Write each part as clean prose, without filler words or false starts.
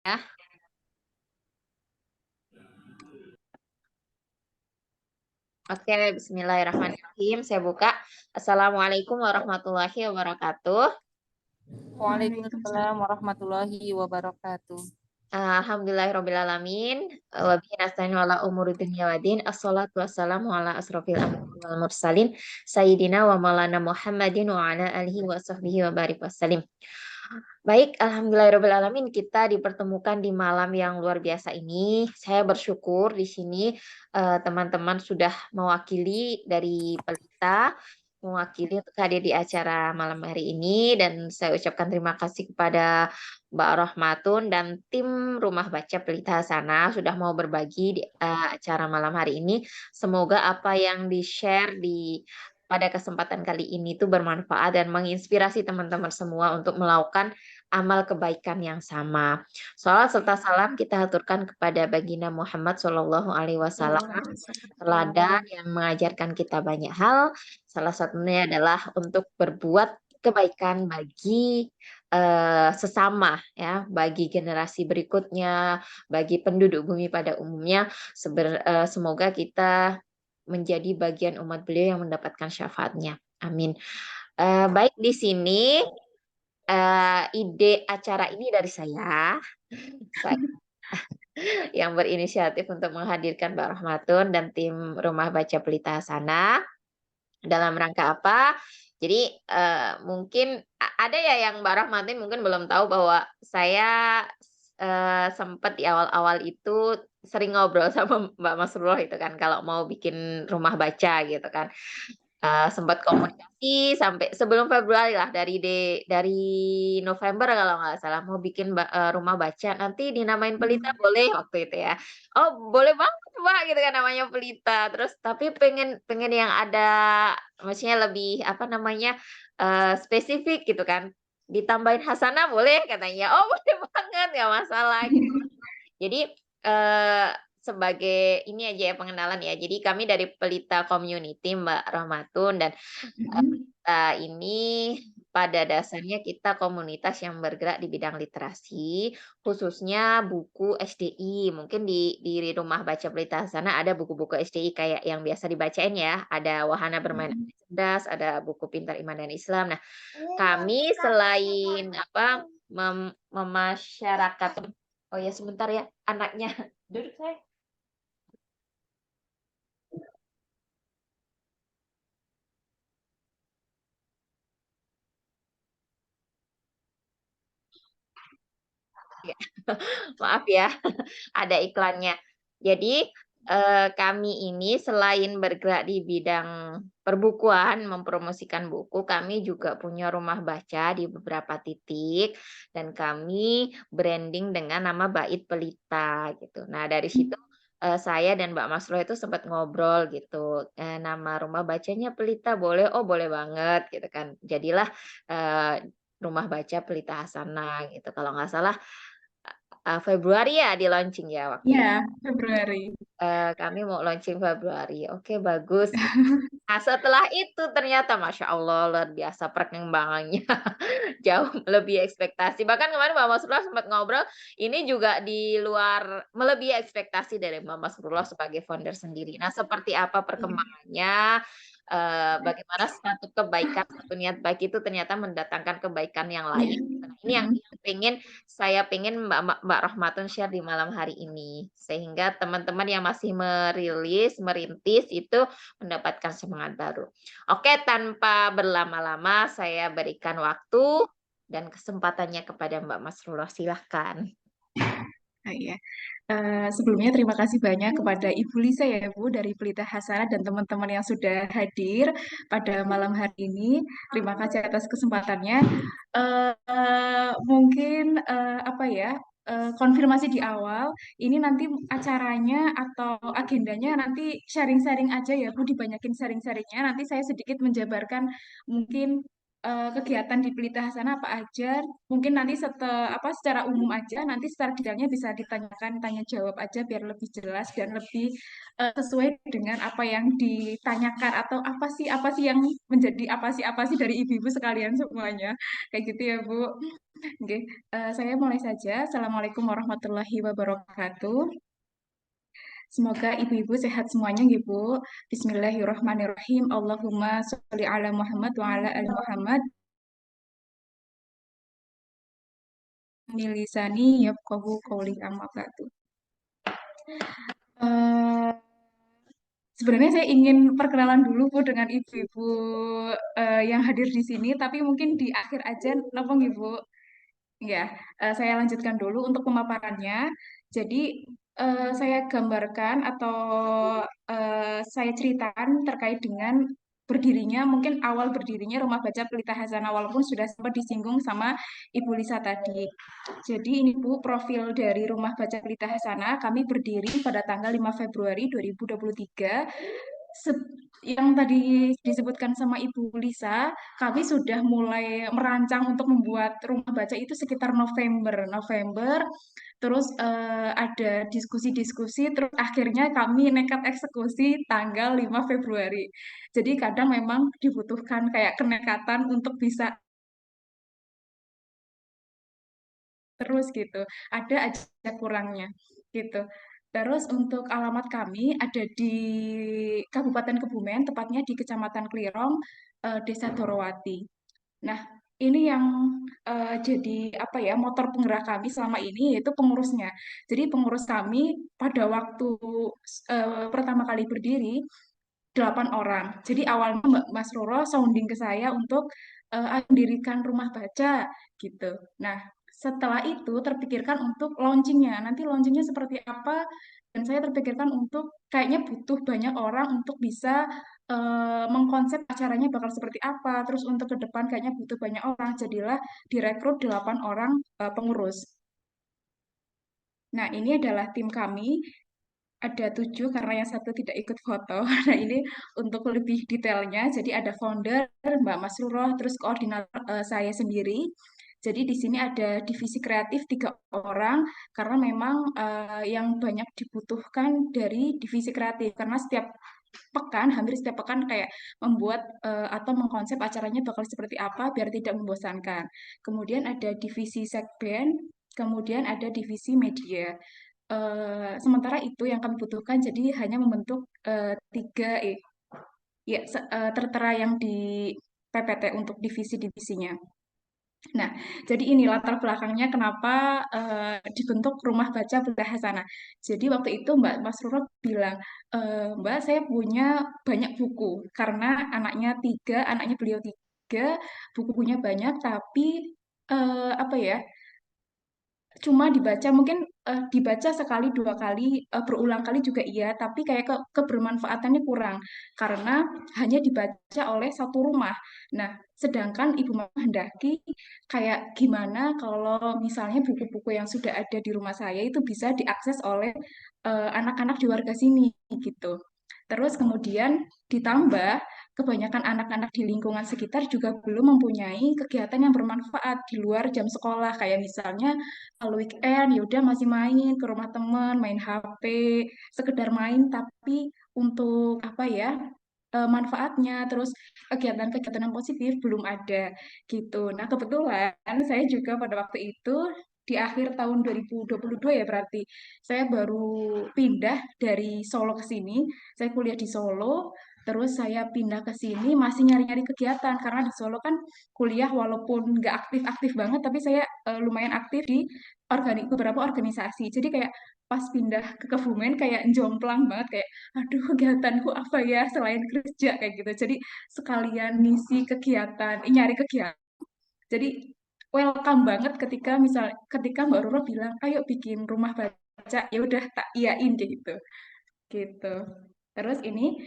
Ya. Oke, bismillahirrahmanirrahim. Saya buka. Assalamualaikum warahmatullahi wabarakatuh. Waalaikumsalam warahmatullahi wabarakatuh. Alhamdulillahirrabbilalamin. Wa bihi nasta'inu ala umuri dunya waddin. Assalatu wassalamu ala asrofil anbiya'i wal mursalin. Sayyidina wa maulana Muhammadin wa ala alihi wa sahbihi wa barik wassalim. Baik, alhamdulillahirabbil kita dipertemukan di malam yang luar biasa ini. Saya bersyukur di sini teman-teman sudah mewakili dari Pelita, mewakili untuk hadir di acara malam hari ini dan saya ucapkan terima kasih kepada Mbak Rohmatun dan tim Rumah Baca Pelita Hasanah sudah mau berbagi di acara malam hari ini. Semoga apa yang di-share pada kesempatan kali ini tuh bermanfaat dan menginspirasi teman-teman semua untuk melakukan amal kebaikan yang sama. Shalawat serta salam kita haturkan kepada baginda Muhammad Shallallahu Alaihi Wasallam, teladan yang mengajarkan kita banyak hal. Salah satunya adalah untuk berbuat kebaikan bagi sesama, ya, bagi generasi berikutnya, bagi penduduk bumi pada umumnya. Semoga kita menjadi bagian umat beliau yang mendapatkan syafaatnya. Amin. Baik, di sini ide acara ini dari saya. Saya yang berinisiatif untuk menghadirkan Mbak Rahmatun dan tim Rumah Baca Pelita Hasanah. Dalam rangka apa? Jadi mungkin ada ya yang Mbak Rahmatin mungkin belum tahu bahwa saya sempat di awal-awal itu sering ngobrol sama Mbak Masrullah itu kan kalau mau bikin rumah baca gitu kan. Sempat komunikasi sampai sebelum Februari lah dari November kalau nggak salah mau bikin rumah baca, nanti dinamain Pelita boleh waktu itu ya. Oh, boleh banget, Mbak, gitu kan namanya Pelita. Terus tapi pengen pengen yang ada maksudnya lebih apa namanya, spesifik gitu kan. Ditambahin Hasanah boleh katanya. Oh, boleh banget, nggak masalah gitu. Jadi, sebagai ini aja ya pengenalan ya. Jadi kami dari Pelita Community, Mbak Rahmatun, dan kita ini pada dasarnya kita komunitas yang bergerak di bidang literasi, khususnya buku SDI. Mungkin di Rumah Baca Pelita sana ada buku-buku SDI kayak yang biasa dibacain ya, ada Wahana Bermain Anak Cerdas, ada buku Pintar Iman dan Islam. Nah, kami selain apa, memasyarakat oh ya sebentar ya, anaknya duduk saya. Ya, maaf ya, ada iklannya. Jadi, kami ini selain bergerak di bidang perbukuan, mempromosikan buku, kami juga punya rumah baca di beberapa titik dan kami branding dengan nama Bait Pelita gitu. Nah, dari situ, saya dan Mbak Maslow itu sempat ngobrol gitu, nama rumah bacanya Pelita boleh? Oh, boleh banget gitu kan. Jadilah, Rumah Baca Pelita Hasanah gitu. Kalau nggak salah Februari ya di-launching ya waktu itu? Ya, Februari. Kami mau launching Februari. Oke, bagus gitu. Nah, setelah itu ternyata Masya Allah luar biasa perkembangannya jauh melebihi ekspektasi. Bahkan kemarin Mbak Masrullah sempat ngobrol, ini juga di luar melebihi ekspektasi dari Mbak Masrullah sebagai founder sendiri. Nah, seperti apa perkembangannya? Bagaimana satu kebaikan, satu niat baik itu ternyata mendatangkan kebaikan yang lain. Nah, ini yang saya pengen Mbak Rohmatun share di malam hari ini. Sehingga teman-teman yang masih merintis itu mendapatkan semangat baru. Oke, tanpa berlama-lama saya berikan waktu dan kesempatannya kepada Mbak Masrullah. Silahkan. Iya. Sebelumnya terima kasih banyak kepada Ibu Lisa ya Bu dari Pelita Hasanah dan teman-teman yang sudah hadir pada malam hari ini. Terima kasih atas kesempatannya. Mungkin apa ya? Konfirmasi di awal, ini nanti acaranya atau agendanya nanti sharing-sharing aja ya Bu, dibanyakin sharing-sharingnya. Nanti saya sedikit menjabarkan mungkin kegiatan di Pelita Hasanah apa aja. Mungkin nanti secara umum aja, nanti secara detailnya bisa ditanyakan, tanya jawab aja biar lebih jelas dan lebih sesuai dengan apa yang ditanyakan atau apa sih yang menjadi apa sih dari ibu-ibu sekalian semuanya. Kayak gitu ya Bu. Oke, saya mulai saja. Assalamualaikum warahmatullahi wabarakatuh. Semoga ibu-ibu sehat semuanya, ibu. Bismillahirrahmanirrahim. Allahumma sholli ala Muhammad wa ala ali Muhammad. Milisani yafqahu qawli amma ba'du. Eh, Sebenarnya saya ingin perkenalan dulu Bu dengan ibu-ibu yang hadir di sini, tapi mungkin di akhir aja, napa Ibu? Ya, saya lanjutkan dulu untuk pemaparannya. Jadi, saya gambarkan atau saya ceritakan terkait dengan berdirinya, mungkin awal berdirinya Rumah Baca Pelita Hasanah, walaupun sudah sempat disinggung sama Ibu Lisa tadi. Jadi ini Bu, profil dari Rumah Baca Pelita Hasanah, kami berdiri pada tanggal 5 Februari 2023. Yang tadi disebutkan sama Ibu Lisa, kami sudah mulai merancang untuk membuat rumah baca itu sekitar November, terus ada diskusi-diskusi, terus akhirnya kami nekat eksekusi tanggal 5 Februari. Jadi kadang memang dibutuhkan kayak kenekatan untuk bisa terus gitu. Ada aja kurangnya gitu. Terus untuk alamat kami ada di Kabupaten Kebumen, tepatnya di Kecamatan Klirong, Desa Dorowati. Nah, ini yang jadi apa ya motor penggerak kami selama ini yaitu pengurusnya. Jadi pengurus kami pada waktu pertama kali berdiri 8 orang. Jadi awalnya Mbak Mas Roro sounding ke saya untuk mendirikan rumah baca gitu. Nah, setelah itu terpikirkan untuk launchingnya. Nanti launchingnya seperti apa? Dan saya terpikirkan untuk kayaknya butuh banyak orang untuk bisa mengkonsep acaranya bakal seperti apa. Terus untuk ke depan kayaknya butuh banyak orang. Jadilah direkrut 8 orang pengurus. Nah, ini adalah tim kami ada 7 karena yang satu tidak ikut foto. Nah ini untuk lebih detailnya, jadi ada founder Mbak Mas Ruroh, terus koordinator saya sendiri. Jadi di sini ada divisi kreatif 3 orang karena memang yang banyak dibutuhkan dari divisi kreatif karena setiap pekan, hampir setiap pekan kayak membuat atau mengkonsep acaranya bakal seperti apa biar tidak membosankan. Kemudian ada divisi sekben, kemudian ada divisi media. Sementara itu yang kami butuhkan jadi hanya membentuk tiga ya tertera yang di PPT untuk divisi-divisinya. Nah, jadi ini latar belakangnya kenapa dibentuk Rumah Baca Bunda Hasanah. Jadi waktu itu Mbak Mas Roro bilang, Mbak saya punya banyak buku karena anaknya beliau tiga, buku-bukunya banyak, tapi apa ya? Cuma dibaca mungkin dibaca sekali dua kali berulang kali juga iya tapi kayak kebermanfaatannya kurang karena hanya dibaca oleh satu rumah. Nah, sedangkan Ibu Mama hendaki kayak gimana kalau misalnya buku-buku yang sudah ada di rumah saya itu bisa diakses oleh anak-anak di warga sini gitu. Terus kemudian ditambah kebanyakan anak-anak di lingkungan sekitar juga belum mempunyai kegiatan yang bermanfaat di luar jam sekolah kayak misalnya kalau weekend ya udah masih main ke rumah teman, main HP, sekedar main tapi untuk apa ya manfaatnya terus kegiatan-kegiatan yang positif belum ada gitu. Nah, kebetulan saya juga pada waktu itu di akhir tahun 2022 ya berarti saya baru pindah dari Solo ke sini. Saya kuliah di Solo, terus saya pindah ke sini masih nyari-nyari kegiatan karena di Solo kan kuliah walaupun nggak aktif-aktif banget tapi saya lumayan aktif di beberapa organisasi. Jadi kayak pas pindah ke Kebumen kayak jomplang banget kayak aduh kegiatanku apa ya selain kerja kayak gitu. Jadi sekalian ngisi kegiatan, nyari kegiatan. Jadi welcome banget ketika Mbak Roro bilang ayo bikin rumah baca ya udah tak iyain kayak gitu gitu. Terus ini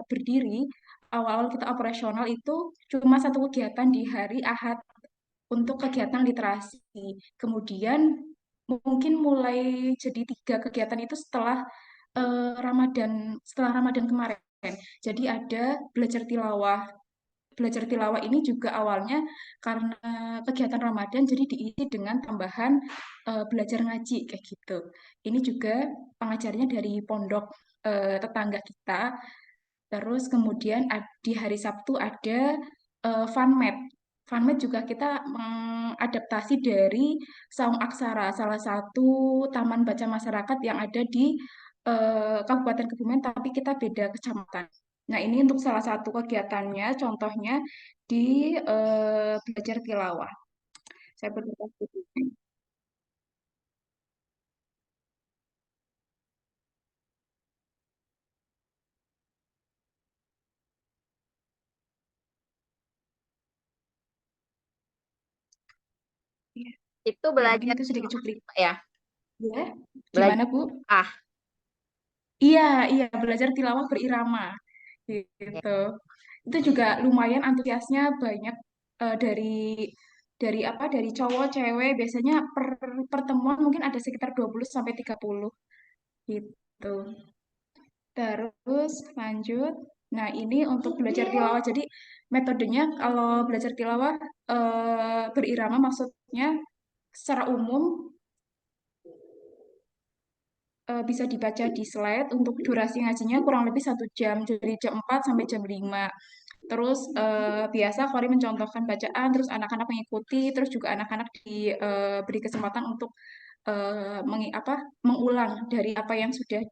berdiri awal-awal kita operasional itu cuma satu kegiatan di hari Ahad untuk kegiatan literasi. Kemudian mungkin mulai jadi 3 kegiatan itu setelah Ramadan kemarin. Jadi ada belajar tilawah. Belajar tilawah ini juga awalnya karena kegiatan Ramadan jadi diisi dengan tambahan belajar ngaji kayak gitu. Ini juga pengajarnya dari pondok tetangga kita Terus kemudian di hari Sabtu ada FunMed. FunMed juga kita mengadaptasi dari Saung Aksara, salah satu taman baca masyarakat yang ada di Kabupaten Kebumen, tapi kita beda kecamatan. Nah, ini untuk salah satu kegiatannya, contohnya di belajar tilawah. Saya berterima kasih. Iya. Itu Ya, mungkin belajar itu sedikit tilawah cuplik. ya, Ya, gimana, belajar Bu? ah Iya, iya, belajar tilawah berirama. ya. Gitu. Itu juga lumayan antusiasnya banyak dari apa? Dari cowok, cewek, biasanya per pertemuan mungkin ada sekitar 20 sampai 30 gitu. Terus lanjut. Nah, ini untuk belajar tilawah. Jadi metodenya kalau belajar tilawah berirama maksudnya secara umum bisa dibaca di slide. Untuk durasi ngajinya kurang lebih 1 jam, dari jam 4 sampai jam 5. Terus biasa Fori mencontohkan bacaan, terus anak-anak mengikuti, terus juga anak-anak diberi kesempatan untuk mengulang dari apa yang sudah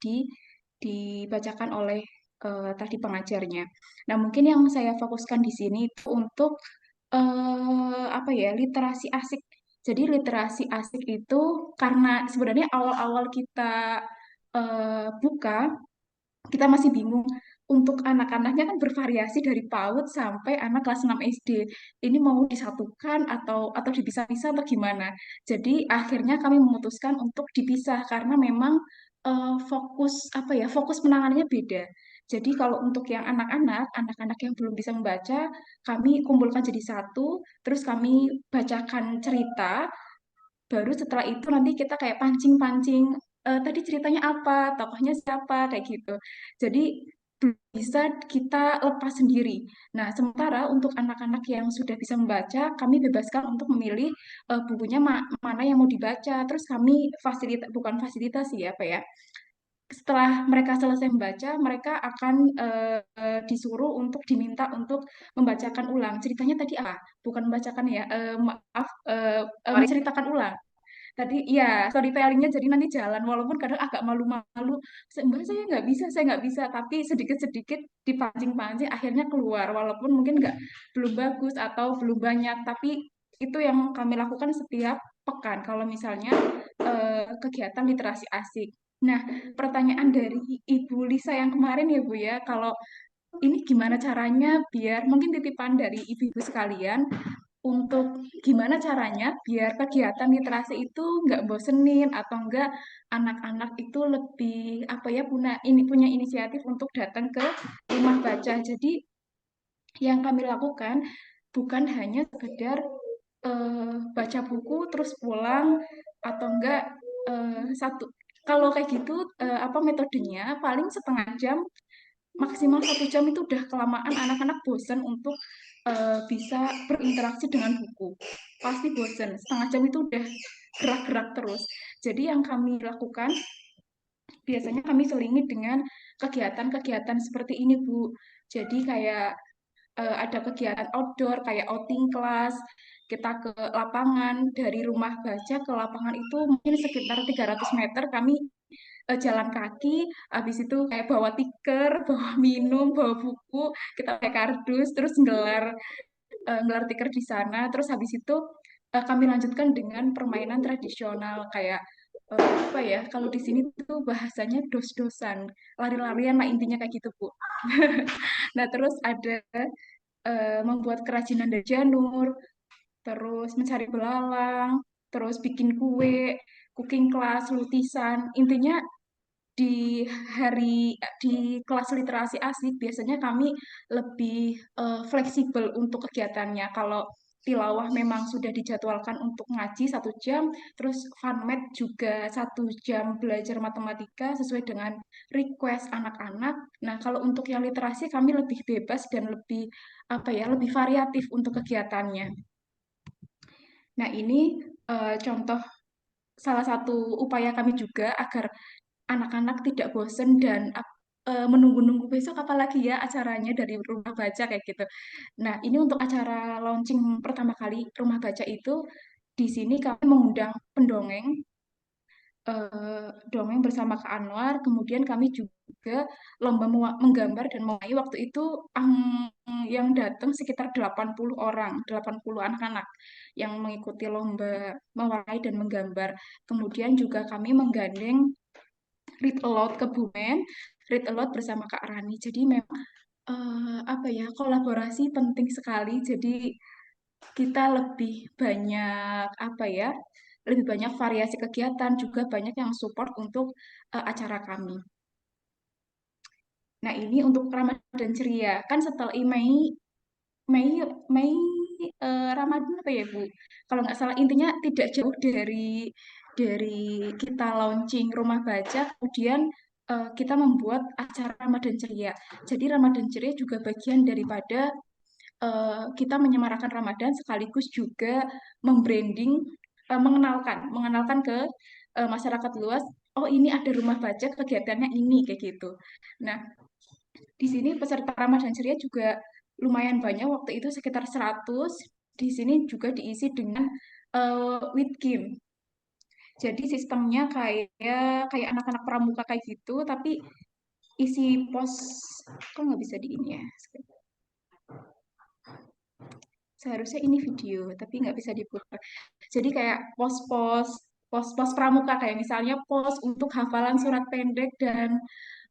dibacakan oleh tadi pengajarnya. Nah, mungkin yang saya fokuskan di sini itu untuk apa ya, literasi asik. Jadi literasi asik itu karena sebenarnya awal-awal kita buka, kita masih bingung. Untuk anak-anaknya kan bervariasi dari PAUD sampai anak kelas 6 SD. Ini mau disatukan atau dipisah-pisah atau gimana? Jadi akhirnya kami memutuskan untuk dipisah karena memang fokus apa ya, fokus penanganannya beda. Jadi kalau untuk yang anak-anak, anak-anak yang belum bisa membaca, kami kumpulkan jadi satu, terus kami bacakan cerita. Baru setelah itu nanti kita kayak pancing-pancing, tadi ceritanya apa, tokohnya siapa, kayak gitu. Jadi bisa kita lepas sendiri. Nah, sementara untuk anak-anak yang sudah bisa membaca, kami bebaskan untuk memilih bukunya mana yang mau dibaca. Terus kami bukan fasilitasi ya, apa ya. Setelah mereka selesai membaca, mereka akan disuruh untuk diminta untuk membacakan ulang. Ceritanya tadi apa? Bukan membacakan ya, maaf, Sorry. menceritakan ulang. Tadi ya storytellingnya jadi nanti jalan walaupun kadang agak malu-malu. Mbak saya nggak bisa tapi sedikit-sedikit dipancing-pancing akhirnya keluar walaupun mungkin nggak belum bagus atau belum banyak tapi itu yang kami lakukan setiap pekan kalau misalnya kegiatan literasi asik. Nah, pertanyaan dari Ibu Lisa yang kemarin ya Bu ya, kalau ini gimana caranya biar mungkin titipan dari ibu-ibu sekalian untuk gimana caranya biar kegiatan literasi itu nggak bosenin atau enggak anak-anak itu lebih apa ya punya inisiatif untuk datang ke rumah baca. Jadi yang kami lakukan bukan hanya sekedar baca buku terus pulang atau enggak satu kalau kayak gitu apa metodenya paling setengah jam maksimal 1 jam itu udah kelamaan anak-anak bosan untuk bisa berinteraksi dengan buku pasti bosan setengah jam itu udah gerak-gerak terus jadi yang kami lakukan biasanya kami selingi dengan kegiatan-kegiatan seperti ini Bu jadi kayak ada kegiatan outdoor kayak outing kelas kita ke lapangan dari rumah baca ke lapangan itu mungkin sekitar 300 meter kami jalan kaki, habis itu kayak bawa tiker, bawa minum, bawa buku, kita pakai kardus, terus nggelar tiker di sana, terus habis itu kami lanjutkan dengan permainan tradisional kayak apa ya? Kalau di sini tuh bahasanya dos-dosan, lari-larian lah intinya kayak gitu Bu. Nah terus ada membuat kerajinan dari janur, terus mencari belalang, terus bikin kue, cooking class, lutisan. Intinya di kelas literasi asik biasanya kami lebih fleksibel untuk kegiatannya. Kalau tilawah memang sudah dijadwalkan untuk ngaji 1 jam, terus FunMed juga 1 jam belajar matematika sesuai dengan request anak-anak. Nah, kalau untuk yang literasi kami lebih bebas dan lebih apa ya, lebih variatif untuk kegiatannya. Nah, ini contoh salah satu upaya kami juga agar anak-anak tidak bosan dan menunggu-nunggu besok apalagi ya acaranya dari rumah baca kayak gitu. Nah, ini untuk acara launching pertama kali rumah baca itu di sini kami mengundang pendongeng, dongeng bersama Kak Anwar, kemudian kami juga lomba menggambar dan mewarnai. Waktu itu yang datang sekitar 80 orang, 80 anak-anak yang mengikuti lomba mewarnai dan menggambar. Kemudian juga kami menggandeng Read Aloud Kebumen, Read Aloud bersama Kak Rani. Jadi memang apa ya, kolaborasi penting sekali. Jadi kita lebih banyak apa ya, lebih banyak variasi kegiatan, juga banyak yang support untuk acara kami. Nah, ini untuk Ramadan Ceria. Kan setelah Mei, Mei, Mei Ramadan apa ya, Bu? Kalau nggak salah intinya tidak jauh dari kita launching rumah baca, kemudian kita membuat acara Ramadan Ceria. Jadi Ramadan Ceria juga bagian daripada kita menyemarakan Ramadan sekaligus juga membranding, mengenalkan ke masyarakat luas. Oh, ini ada rumah baca, kegiatannya ini kayak gitu. Nah, di sini peserta Ramadan Ceria juga lumayan banyak, waktu itu sekitar 100. Di sini juga diisi dengan with game. Jadi sistemnya kayak kayak anak-anak pramuka kayak gitu, tapi isi pos, kok nggak bisa di ini ya? Seharusnya ini video, tapi nggak bisa diputar. Jadi kayak pos-pos pramuka, kayak misalnya pos untuk hafalan surat pendek dan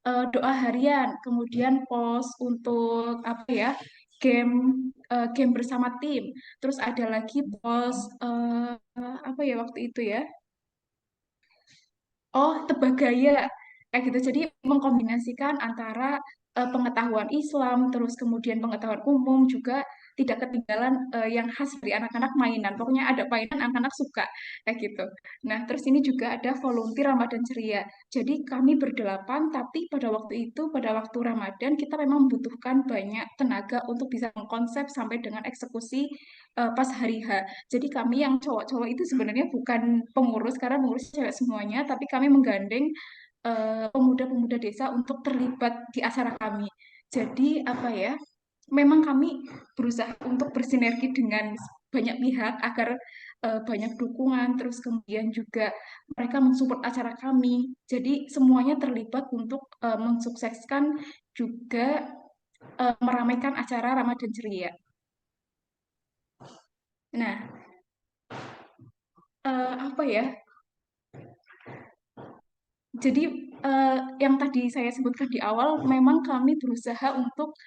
doa harian, kemudian pos untuk apa ya, game game bersama tim, terus ada lagi pos apa ya waktu itu ya, oh tebak gaya kayak gitu. Jadi mengkombinasikan antara pengetahuan Islam, terus kemudian pengetahuan umum, juga tidak ketinggalan yang khas dari anak-anak mainan. Pokoknya ada mainan anak-anak suka kayak gitu. Nah, terus ini juga ada volunteer Ramadan Ceria. Jadi kami berdelapan, tapi pada waktu itu, pada waktu Ramadan, kita memang membutuhkan banyak tenaga untuk bisa mengkonsep sampai dengan eksekusi pas hari H. Jadi kami yang cowok-cowok itu sebenarnya bukan pengurus, karena pengurus cewek semuanya, tapi kami menggandeng pemuda-pemuda desa untuk terlibat di acara kami. Jadi apa ya, memang kami berusaha untuk bersinergi dengan banyak pihak agar banyak dukungan, terus kemudian juga mereka mensupport acara kami. Jadi semuanya terlibat untuk mensukseskan juga meramaikan acara Ramadan Ceria. Nah, apa ya? Jadi yang tadi saya sebutkan di awal, memang kami berusaha untuk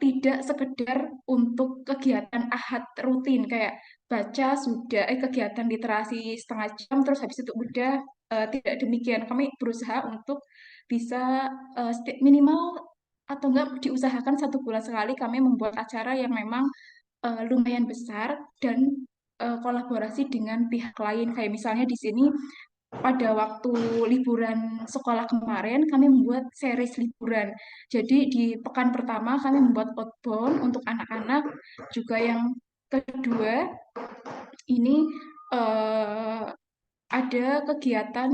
tidak sekedar untuk kegiatan ahad rutin kayak baca sudah, kegiatan literasi setengah jam terus habis itu udah, tidak demikian. Kami berusaha untuk bisa minimal atau enggak diusahakan 1 bulan sekali kami membuat acara yang memang lumayan besar dan kolaborasi dengan pihak lain. Kayak misalnya di sini pada waktu liburan sekolah kemarin, kami membuat series liburan. Jadi di pekan pertama kami membuat outbound untuk anak-anak. Juga yang kedua, ini eh, ada kegiatan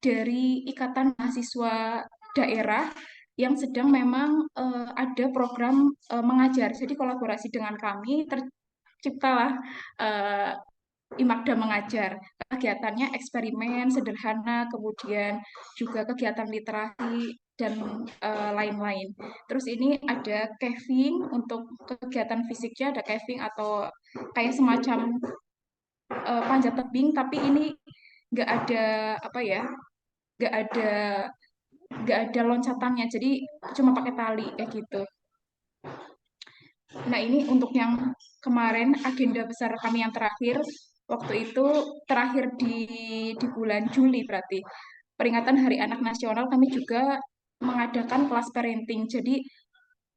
dari Ikatan Mahasiswa Daerah yang sedang memang ada program mengajar. Jadi kolaborasi dengan kami terciptalah eh, Imakda Mengajar. Kegiatannya eksperimen sederhana, kemudian juga kegiatan literasi dan lain-lain. Terus ini ada caving, untuk kegiatan fisiknya ada caving atau kayak semacam panjat tebing, tapi ini nggak ada apa ya, nggak ada nggak ada loncatannya, jadi cuma pakai tali kayak gitu. Nah, ini untuk yang kemarin agenda besar kami yang terakhir, waktu itu terakhir di bulan Juli berarti. Peringatan Hari Anak Nasional, kami juga mengadakan kelas parenting. Jadi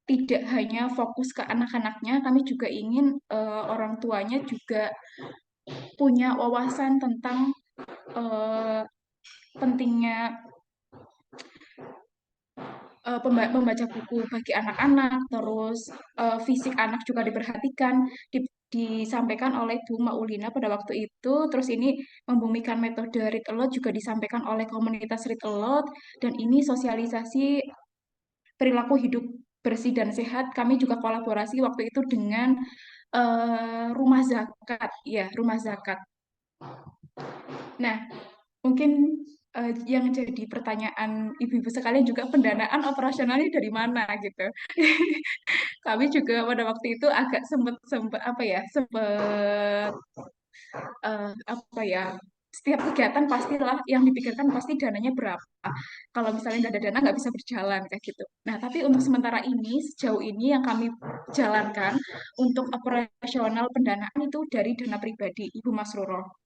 tidak hanya fokus ke anak-anaknya, kami juga ingin orang tuanya juga punya wawasan tentang uh, pentingnya membaca buku bagi anak-anak, terus fisik anak juga diperhatikan. disampaikan oleh Bu Maulina pada waktu itu. Terus ini membumikan metode Read Aloud juga disampaikan oleh komunitas Read Aloud. Dan ini sosialisasi perilaku hidup bersih dan sehat. Kami juga kolaborasi waktu itu dengan Rumah Zakat. Ya, Rumah Zakat. Nah, mungkin yang jadi pertanyaan ibu-ibu sekalian juga pendanaan operasionalnya dari mana gitu. Kami juga pada waktu itu agak sempet apa ya, apa ya, setiap kegiatan pastilah yang dipikirkan pasti dananya berapa. Kalau misalnya nggak ada dana nggak bisa berjalan kayak gitu. Nah, tapi untuk sementara ini, sejauh ini yang kami jalankan untuk operasional pendanaan itu dari dana pribadi Ibu Masruro.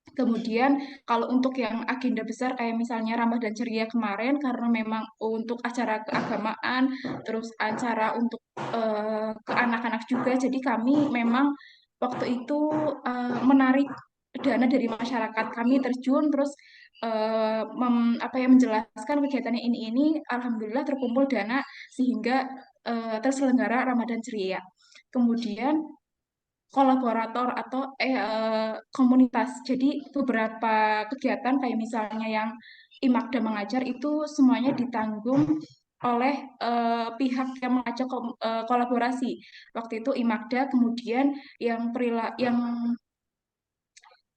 Kemudian kalau untuk yang agenda besar kayak misalnya Ramadan Ceria kemarin karena memang untuk acara keagamaan, terus acara untuk ke anak-anak juga, jadi kami memang waktu itu menarik dana dari masyarakat. Kami terjun terus apa ya menjelaskan kegiatannya ini, alhamdulillah terkumpul dana sehingga terselenggara Ramadan Ceria. Kemudian kolaborator atau komunitas. Jadi beberapa kegiatan kayak misalnya yang IMAKDA mengajar itu semuanya ditanggung oleh pihak yang mengajak kolaborasi. Waktu itu IMAKDA, kemudian yang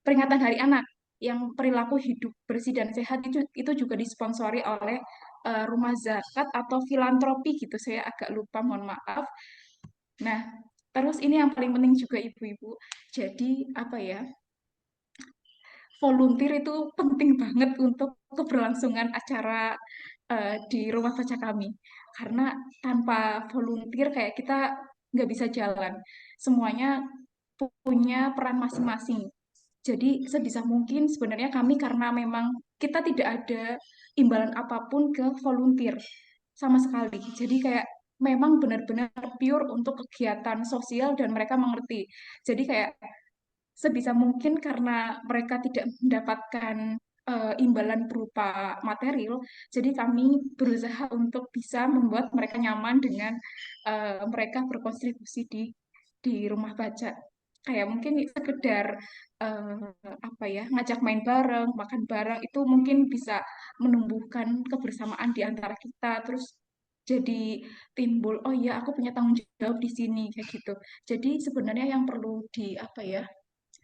peringatan Hari Anak, yang perilaku hidup bersih dan sehat itu juga disponsori oleh Rumah Zakat atau filantropi gitu. Saya agak lupa, mohon maaf. Nah, terus ini yang paling penting juga ibu-ibu. Jadi apa ya? Volunteer itu penting banget untuk keberlangsungan acara di rumah baca kami. Karena tanpa volunteer kayak kita nggak bisa jalan. Semuanya punya peran masing-masing. Jadi sebisa mungkin sebenarnya kami karena memang kita tidak ada imbalan apapun ke volunteer sama sekali. Jadi kayak memang benar-benar pure untuk kegiatan sosial dan mereka mengerti. Jadi kayak sebisa mungkin karena mereka tidak mendapatkan imbalan berupa material, jadi kami berusaha untuk bisa membuat mereka nyaman dengan mereka berkontribusi di rumah baca. Kayak mungkin sekedar apa ya, ngajak main bareng, makan bareng itu mungkin bisa menumbuhkan kebersamaan di antara kita. Terus jadi timbul, oh iya aku punya tanggung jawab di sini kayak gitu. Jadi sebenarnya yang perlu di apa ya,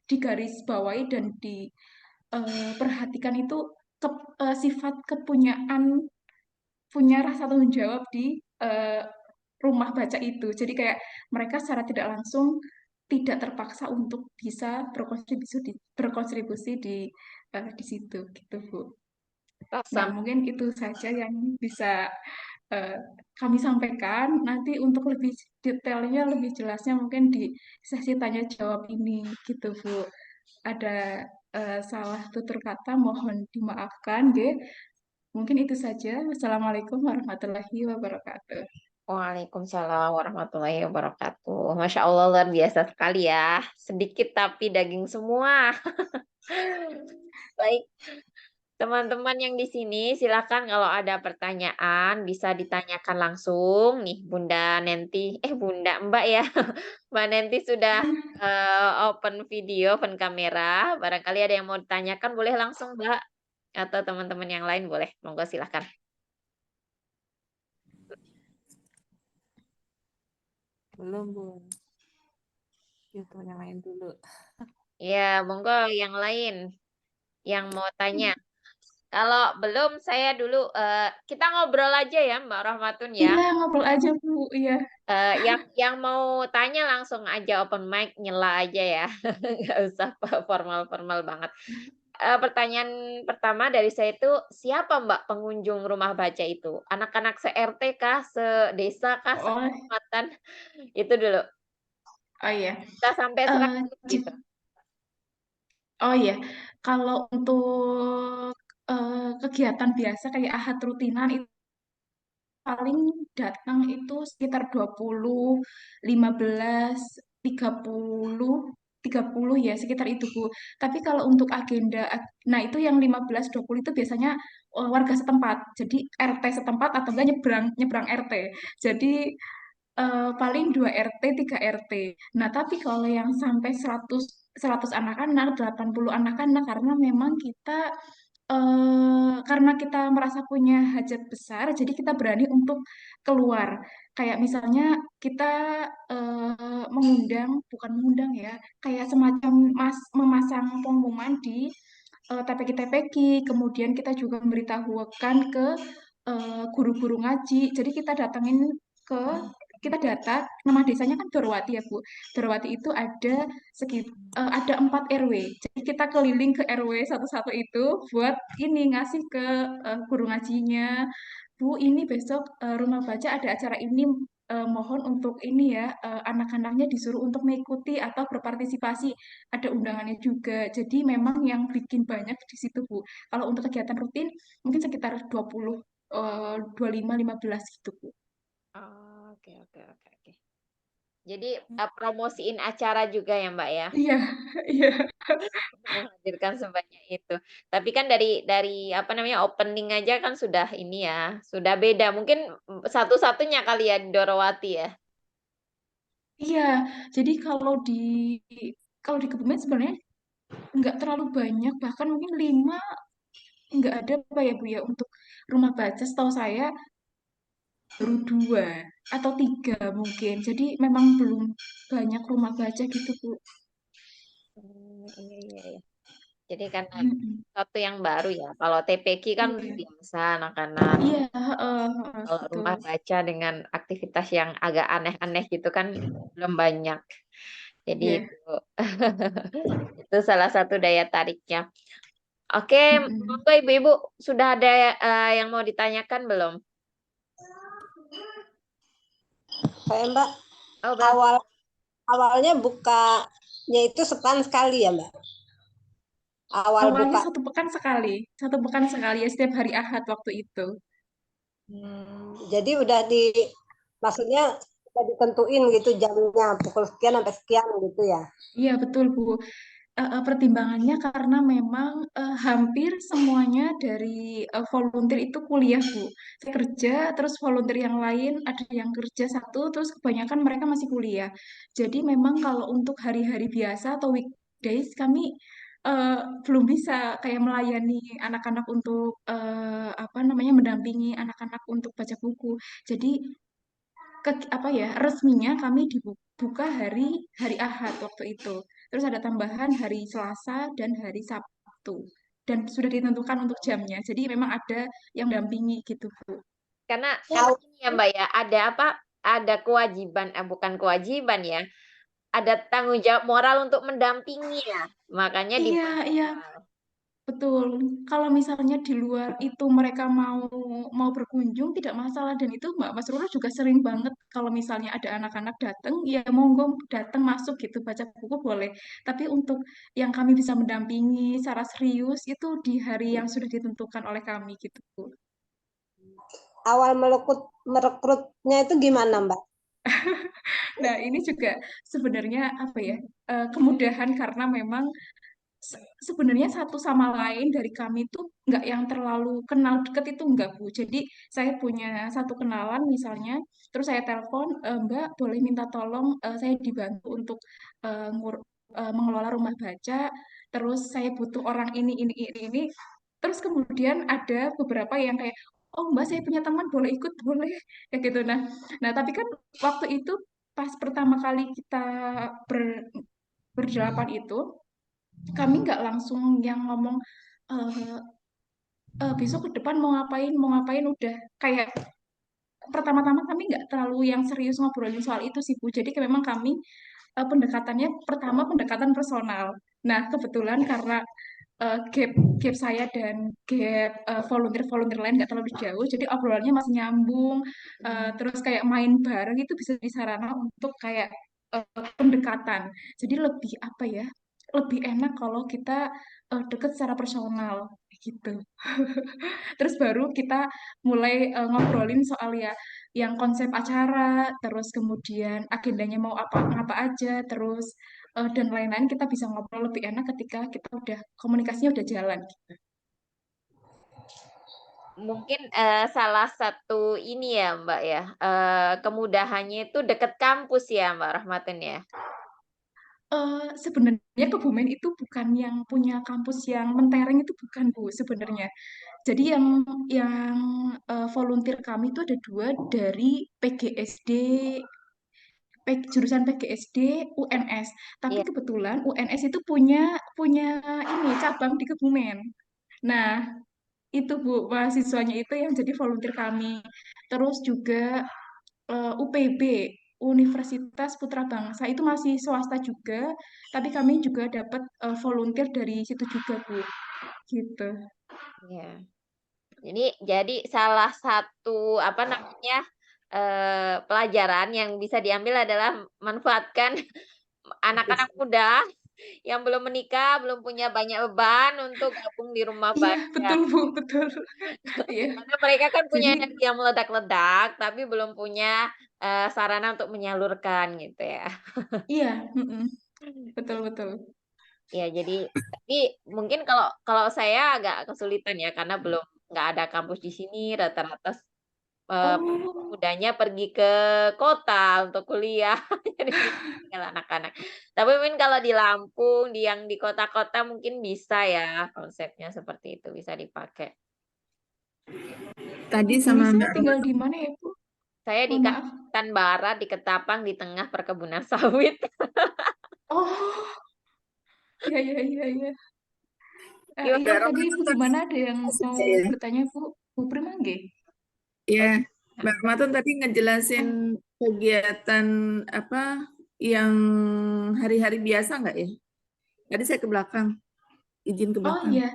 digarisbawahi dan diperhatikan itu sifat kepunyaan, punya rasa tanggung jawab di eh, rumah baca itu. Jadi kayak mereka secara tidak langsung tidak terpaksa untuk bisa berkontribusi di situ gitu Bu. Nah, Rasa mungkin itu saja yang bisa eh, kami sampaikan. Nanti untuk lebih detailnya, lebih jelasnya mungkin di sesi tanya jawab ini gitu Bu. Ada salah tutur kata mohon dimaafkan, G. Mungkin itu saja. Wassalamualaikum warahmatullahi wabarakatuh. Waalaikumsalam warahmatullahi wabarakatuh. Masya Allah luar biasa sekali ya. Sedikit tapi daging semua. Baik, teman-teman yang di sini silakan kalau ada pertanyaan bisa ditanyakan langsung nih Bunda Nenti. Bunda Mbak ya. Mbak Nenti sudah open video, open kamera. Barangkali ada yang mau ditanyakan boleh langsung Mbak. Atau teman-teman yang lain boleh. Monggo silakan. Belum, Bun. Gitu, yang lain dulu. Ya, monggo yang lain yang mau tanya. Kalau belum saya dulu kita ngobrol aja ya Mbak Rahmatun ya. Iya, ngobrol aja Bu. Iya. Yang mau tanya langsung aja open mic nyela aja ya. Nggak usah formal-formal banget. Pertanyaan pertama dari saya itu siapa Mbak pengunjung rumah baca itu? Anak-anak se-RT kah, sedesa kah, Oh, sekecamatan? Itu dulu. oh iya. Kita sampai Eh, 100 j- gitu. oh iya. Kalau untuk kegiatan biasa kayak ahad rutinan itu paling datang itu sekitar 20, 15, 30, 30 ya, sekitar itu, Bu. Tapi kalau untuk agenda, nah itu yang 15, 20 itu biasanya warga setempat. Jadi RT setempat atau enggak nyebrang, nyebrang RT. Jadi paling 2 RT, 3 RT. Nah, tapi kalau yang sampai 100 anak-anak, 80 anak-anak, karena memang karena kita merasa punya hajat besar, jadi kita berani untuk keluar. Kayak misalnya kita bukan mengundang ya, kayak semacam memasang pengumuman di TPQ-TPQ, kemudian kita juga memberitahukan ke guru-guru ngaji. Jadi ke kita data nama desanya kan Dorowati ya Bu. Dorowati itu ada 4 RW. Jadi kita keliling ke RW satu-satu itu buat ini ngasih ke guru ngajinya. Bu, ini besok rumah baca ada acara ini, mohon untuk ini ya, anak-anaknya disuruh untuk mengikuti atau berpartisipasi. Ada undangannya juga. Jadi memang yang bikin banyak di situ, Bu. Kalau untuk kegiatan rutin mungkin sekitar 20, 25, 15 gitu, Bu. Oh, oke, oke, oke, oke. Jadi promosiin acara juga ya Mbak ya, Iya, iya. menghadirkan sebanyak itu. Tapi kan dari apa namanya opening aja kan sudah ini ya, sudah beda. Mungkin satu-satunya kali ya di Dorowati ya. Iya, jadi kalau di Kebumen sebenarnya nggak terlalu banyak, bahkan mungkin 5 nggak ada apa ya Bu ya untuk rumah baca. Setahu saya baru 2 atau 3 mungkin. Jadi memang belum banyak rumah baca gitu Bu. Iya, iya, iya. Jadi karena Mm-mm. satu yang baru ya. Kalau TPQ kan udah Iya, biasa anak-anak. iya, heeh, heeh, Kalau betul. rumah baca dengan aktivitas yang agak aneh-aneh gitu kan belum banyak. Jadi Iya. itu itu salah satu daya tariknya. Oke, Mm-mm. monggo Ibu-ibu sudah ada yang mau ditanyakan belum? Kayak Mbak, Oh, belum. awal awalnya bukanya itu sepekan sekali ya Mbak? Awal Awalnya buka. 1 pekan sekali ya setiap hari Ahad waktu itu. Jadi maksudnya udah ditentuin gitu jamnya pukul sekian sampai sekian gitu ya. Iya betul Bu. Pertimbangannya karena memang hampir semuanya dari volunteer itu kuliah Bu. Saya kerja, terus volunteer yang lain ada yang kerja satu, terus kebanyakan mereka masih kuliah. Jadi memang kalau untuk hari-hari biasa atau weekdays kami eh, belum bisa kayak melayani anak-anak untuk apa namanya mendampingi anak-anak untuk baca buku. Jadi apa ya resminya kami dibuka hari hari Ahad waktu itu. Terus ada tambahan hari Selasa dan hari Sabtu. Dan sudah ditentukan untuk jamnya. Jadi memang ada yang dampingi gitu, Bu. Karena ini ya Mbak ya, ada apa? Ada kewajiban, bukan kewajiban ya. Ada tanggung jawab moral untuk mendampingi ya. Makanya Iya, iya, dibantu. betul. Kalau misalnya di luar itu mereka mau mau berkunjung tidak masalah dan itu Mbak Mas Roro juga sering banget kalau misalnya ada anak-anak datang ya monggo datang masuk gitu baca buku boleh. Tapi untuk yang kami bisa mendampingi secara serius itu di hari yang sudah ditentukan oleh kami gitu. Awal merekrutnya itu gimana Mbak? Nah, ini juga sebenarnya apa ya? Kemudahan karena memang sebenarnya satu sama lain dari kami tuh nggak yang terlalu kenal deket itu enggak Bu. Jadi saya punya satu kenalan misalnya, terus saya telepon, Mbak boleh minta tolong saya dibantu untuk mengelola rumah baca, terus saya butuh orang ini. Terus kemudian ada beberapa yang kayak, oh Mbak saya punya teman boleh ikut boleh kayak gitu. Nah tapi kan waktu itu pas pertama kali kita berdelapan itu kami nggak langsung yang ngomong eh besok ke depan mau ngapain udah kayak pertama-tama kami nggak terlalu yang serius ngobrolin soal itu sih Bu. Jadi memang kami pendekatannya pertama pendekatan personal. Nah kebetulan karena gap gap saya dan gap volunteer lain nggak terlalu jauh, jadi obrolannya masih nyambung. Terus kayak main bareng itu bisa disarana untuk kayak pendekatan. Jadi lebih apa ya? Lebih enak kalau kita deket secara personal gitu. Terus baru kita mulai ngobrolin soal ya yang konsep acara, terus kemudian agendanya mau apa aja, terus dan lain-lain kita bisa ngobrol lebih enak ketika kita udah komunikasinya udah jalan. mungkin salah satu ini ya Mbak ya, kemudahannya itu dekat kampus ya Mbak Rahmatin ya? Sebenarnya Kebumen itu bukan yang punya kampus yang mentereng, itu bukan Bu sebenarnya. Jadi yang volunteer kami itu ada 2 dari PGSD, jurusan PGSD, UNS. Tapi Iya, kebetulan UNS itu punya punya ini cabang di Kebumen. Nah, itu Bu, mahasiswanya itu yang jadi volunteer kami. Terus juga UPB, Universitas Putra Bangsa, itu masih swasta juga, tapi kami juga dapat volunteer dari situ juga, Bu. Gitu. iya. Jadi salah satu apa namanya pelajaran yang bisa diambil adalah manfaatkan anak-anak muda yang belum menikah, belum punya banyak beban untuk gabung di rumah Iya, baca. betul, Bu, betul. Iya. Karena mereka kan punya Jadi, energi yang meledak-ledak, tapi belum punya sarana untuk menyalurkan gitu ya. iya, betul, betul. Ya, jadi tapi mungkin kalau kalau saya agak kesulitan ya karena belum nggak ada kampus di sini, rata-rata Oh, mudanya pergi ke kota untuk kuliah, jadi tinggal anak-anak. Tapi mungkin kalau di Lampung, yang di kota-kota mungkin bisa ya konsepnya seperti itu, bisa dipakai. Tadi Ibu sama Nisa Mbak tinggal di mana ya, Bu? Saya di Mohon maaf. Kalimantan Barat, di Ketapang, di tengah perkebunan sawit. Oh, iya, iya, iya, iya. Gimana? Iya, Mbak tadi Ramadan Ibu tadi gimana? Ada yang mau maksudnya ya. bertanya, Bu? Bu Primangge? Ya, Oh, Mbak Ramadan tadi ngejelasin Oh, kegiatan apa yang hari-hari biasa nggak ya? Tadi saya ke belakang, izin ke oh belakang. iya.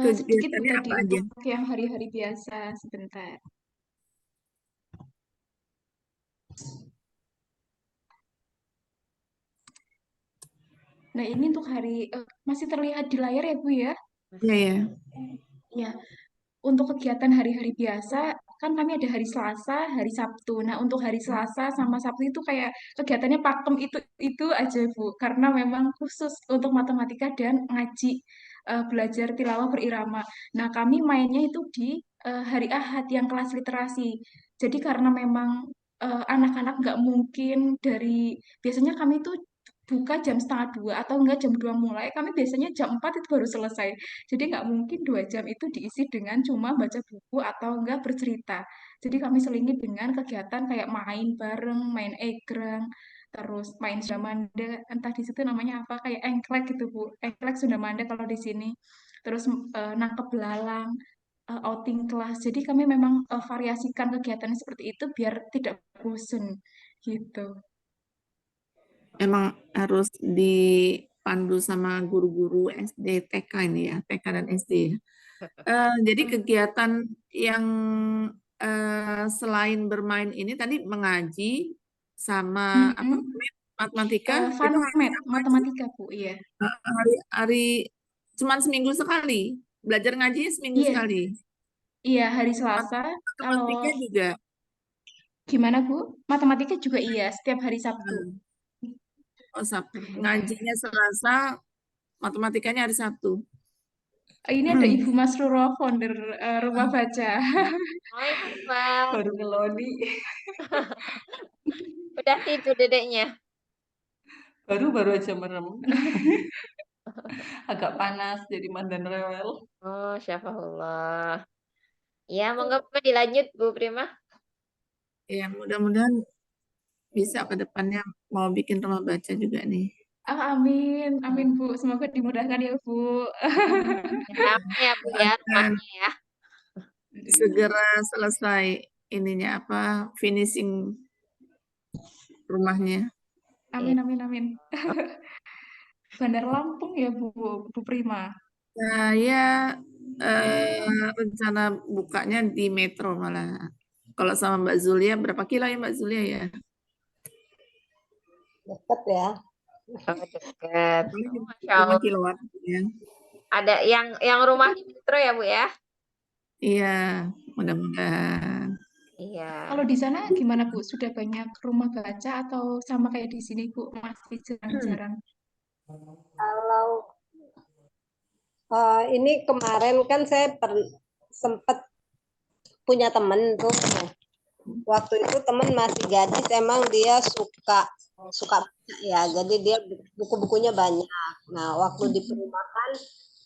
Sedikit Bu Kegiatannya tadi apa aja? untuk yang hari-hari biasa sebentar. Nah, ini untuk masih terlihat di layar ya, Bu ya? Iya, masih. ya. Ya, untuk kegiatan hari-hari biasa, kan kami ada hari Selasa, hari Sabtu. Nah, untuk hari Selasa sama Sabtu itu kayak kegiatannya pakem itu aja, Bu. Karena memang khusus untuk matematika dan ngaji, belajar tilawah berirama. Nah, kami mainnya itu di hari Ahad yang kelas literasi. Jadi karena memang anak-anak nggak mungkin biasanya kami itu buka jam setengah 2 atau enggak jam 2 mulai, kami biasanya jam 4 itu baru selesai. Jadi nggak mungkin 2 jam itu diisi dengan cuma baca buku atau enggak bercerita. Jadi kami selingi dengan kegiatan kayak main bareng, main egrang, terus main Sundamanda, entah di situ namanya apa, kayak engklek gitu Bu. Engklek Sundamanda kalau di sini. Terus nangkep belalang, outing kelas. Jadi kami memang variasikan kegiatan seperti itu biar tidak bosen gitu. Emang harus dipandu sama guru-guru SD, TK ini ya, TK dan SD ya. Jadi Eh, kegiatan yang selain bermain ini tadi mengaji sama apa mm-mm. namanya, matematika itu hari Funmed, apa aja? matematika Bu, iya. Hari cuman seminggu sekali. Belajar ngajinya seminggu Iya, sekali. iya hari Selasa. Kalau Matematika juga. gimana Bu? Matematika juga iya, setiap hari Sabtu. Oh, Sabtu. Ngajinya Selasa, matematikanya hari Sabtu. Ini ada Ibu Masruro, founder Rumah Baca. Hai, Mbak. Baru ngeloni, Udah tidur dedeknya? baru aja merem. Agak panas jadi mandan rewel. Oh, syafahullah. Ya, monggo Mbak dilanjut Bu Prima. Ya, mudah-mudahan bisa ke depannya mau bikin rumah baca juga nih. Amin, amin Bu. Semoga dimudahkan ya Bu. Rame ya Bu ya Akan rumahnya ya. segera selesai ininya apa finishing rumahnya. Iya. Amin, amin, amin. Bandar Lampung ya Bu, Bu Prima. Saya rencana bukanya di Metro malah. Kalau sama Mbak Zulia berapa kilo ya Mbak Zulia ya? Deket ya. Oh, dekat. Paling Oh, Masya 5 Allah. kiloan ya. Ada yang rumah di Metro ya Bu ya? Iya, mudah-mudahan. Iya. Kalau di sana gimana Bu? Sudah banyak rumah baca atau sama kayak di sini Bu? Masih jarang-jarang. Kalau ini kemarin kan saya sempat punya temen tuh. Waktu itu temen masih gadis, emang dia suka baca ya. Jadi dia buku-bukunya banyak. Nah, waktu di perumahan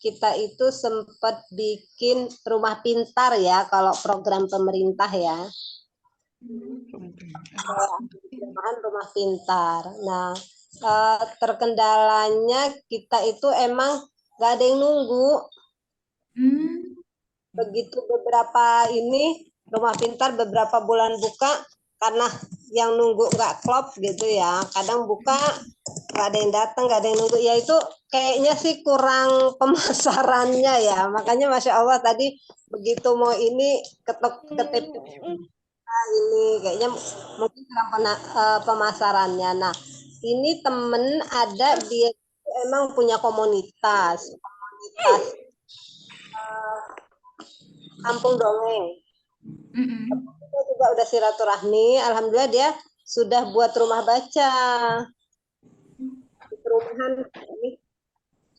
kita itu sempat bikin rumah pintar ya, kalau program pemerintah ya. Perumahan rumah pintar. Nah, terkendalanya kita itu emang nggak ada yang nunggu. Hmm. Begitu beberapa ini rumah pintar beberapa bulan buka, karena yang nunggu nggak klop gitu ya. Kadang buka nggak ada yang datang, nggak ada yang nunggu. Ya itu kayaknya sih kurang pemasarannya ya. Makanya Masya Allah tadi begitu mau ini ketok ketip ini kayaknya mungkin kurang pemasarannya. Nah, ini temen ada dia emang punya komunitas kampung dongeng. Mm-mm. Kita juga udah silaturahmi, alhamdulillah dia sudah buat rumah baca di perumahan ini,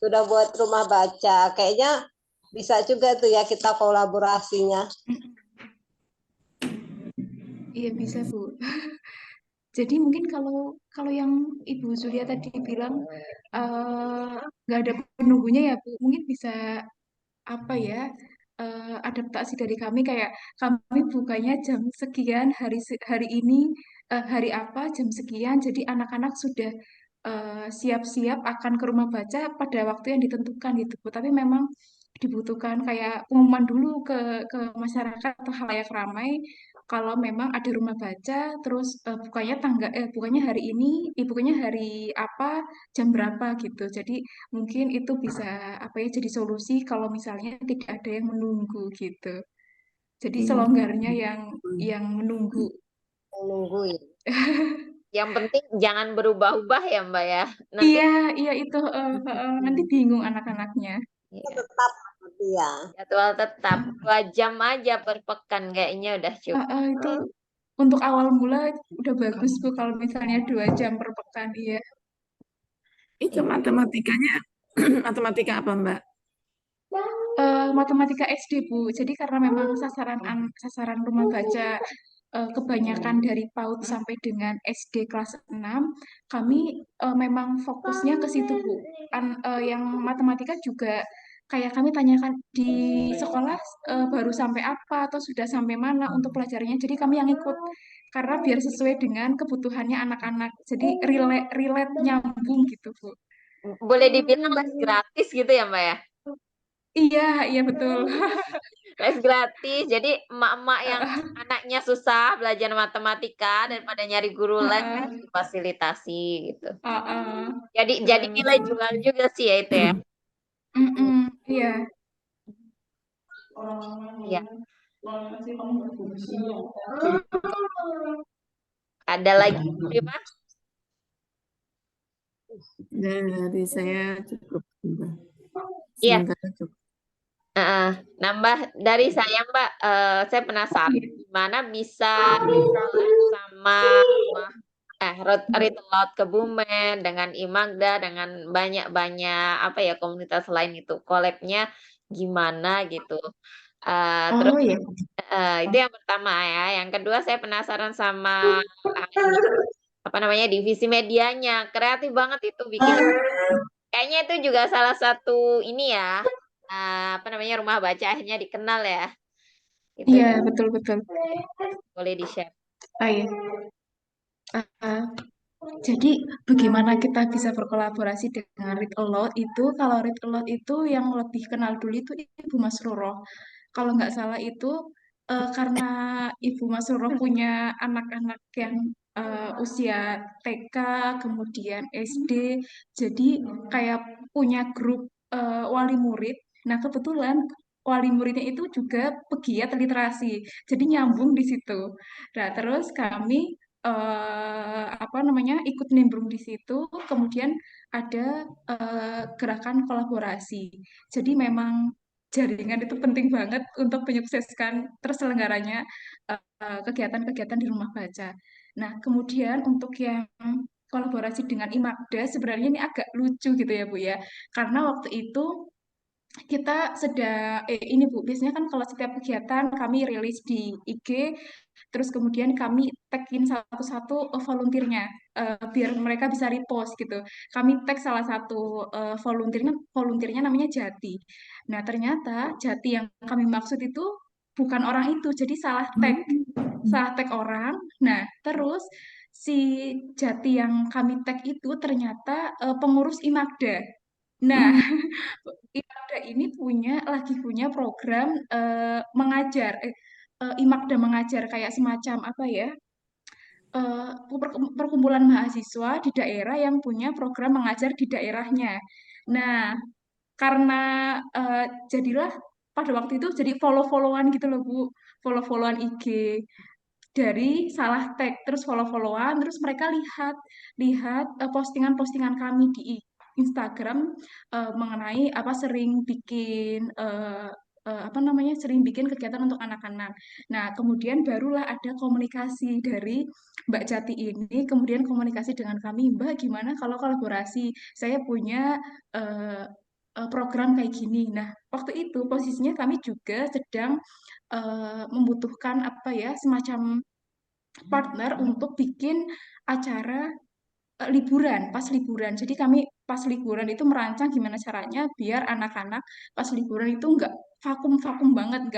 sudah buat rumah baca. Kayaknya bisa juga tuh ya kita kolaborasinya. Iya bisa Bu. Jadi mungkin kalau kalau yang Ibu Zulia tadi bilang nggak ada penunggunya ya Bu, mungkin bisa apa ya adaptasi dari kami kayak kami bukanya jam sekian hari ini hari apa jam sekian, jadi anak-anak sudah siap-siap akan ke rumah baca pada waktu yang ditentukan gitu Bu. Tapi memang dibutuhkan kayak pengumuman dulu ke masyarakat atau halayak ramai kalau memang ada rumah baca, terus bukanya hari ini, bukanya hari apa, jam berapa gitu. Jadi mungkin itu bisa apa ya jadi solusi kalau misalnya tidak ada yang menunggu gitu. Jadi Iya. selonggarnya yang menunggu. Nunggu ya. Yang penting jangan berubah-ubah ya Mbak ya. Nanti Iya, iya itu nanti bingung anak-anaknya. ya, Tetap ya. jadwal tetap 2 jam aja per pekan kayaknya udah cukup. Itu untuk awal mula udah bagus Bu kalau misalnya 2 jam per pekan iya. Itu matematikanya, matematika apa Mbak? Matematika SD Bu. Jadi karena memang sasaran rumah baca kebanyakan dari PAUD sampai dengan SD kelas 6, kami memang fokusnya ke situ Bu. Yang matematika juga kayak kami tanyakan di sekolah baru sampai apa atau sudah sampai mana untuk pelajarannya. Jadi kami yang ikut karena biar sesuai dengan kebutuhannya anak-anak. Jadi relate nyambung gitu Bu. Boleh dibilang les gratis gitu ya Mbak ya? Iya, iya betul. Les gratis. Jadi emak-emak yang anaknya susah belajar matematika daripada nyari guru les fasilitasi gitu. Jadi nilai jual juga sih ya itu ya. Iya. Iya. Ada lagi Mbak? Dari saya cukup Mbak. Iya. Sementara cukup. Nambah dari saya Mbak, saya penasaran gimana bisa collab sama Rute Laut Kebumen dengan Imagda dengan banyak-banyak apa ya komunitas lain itu collabnya gimana gitu. Terus Oh ya. itu yang pertama ya. Yang kedua saya penasaran sama ini, apa namanya divisi medianya. Kreatif banget itu bikin. Kayaknya itu juga salah satu ini ya. Apa namanya rumah baca akhirnya dikenal ya. Itu Iya, betul betul. boleh di-share. Iya. Jadi bagaimana kita bisa berkolaborasi dengan Read Aloud itu, kalau Read Aloud itu yang lebih kenal dulu itu Ibu Mas Roro. Kalau nggak salah itu karena Ibu Mas Roro punya anak-anak yang usia TK, kemudian SD, jadi kayak punya grup wali murid. Nah, kebetulan wali muridnya itu juga pegiat literasi, jadi nyambung di situ. Nah, terus kami apa namanya ikut nimbrung di situ, kemudian ada gerakan kolaborasi. Jadi memang jaringan itu penting banget untuk menyukseskan terselenggaranya kegiatan-kegiatan di rumah baca. Nah, kemudian untuk yang kolaborasi dengan Imagda sebenarnya ini agak lucu gitu ya Bu ya, karena waktu itu kita sedang ini Bu, biasanya kan kalau setiap kegiatan kami rilis di IG, terus kemudian kami tagin satu-satu volunteernya, biar mereka bisa repost gitu. Kami tag salah satu volunteernya namanya Jati. Nah ternyata Jati yang kami maksud itu bukan orang itu, jadi salah tag orang. Nah terus si Jati yang kami tag itu ternyata pengurus Imagda. Nah, Imakda ini lagi punya program Imakda mengajar kayak semacam apa ya? Perkumpulan mahasiswa di daerah yang punya program mengajar di daerahnya. Nah, karena jadilah pada waktu itu jadi follow-followan gitu loh Bu, follow-followan IG dari salah tag terus follow-followan terus mereka lihat lihat postingan-postingan kami di Instagram mengenai apa apa namanya sering bikin kegiatan untuk anak-anak. Nah, kemudian barulah ada komunikasi dari Mbak Jati ini, kemudian komunikasi dengan kami, Mbak, gimana kalau kolaborasi? Saya punya eh, program kayak gini. Nah, waktu itu posisinya kami juga sedang membutuhkan apa ya semacam partner untuk bikin acara liburan, pas liburan. Jadi kami pas liburan itu merancang gimana caranya biar anak-anak pas liburan itu nggak vakum-vakum banget,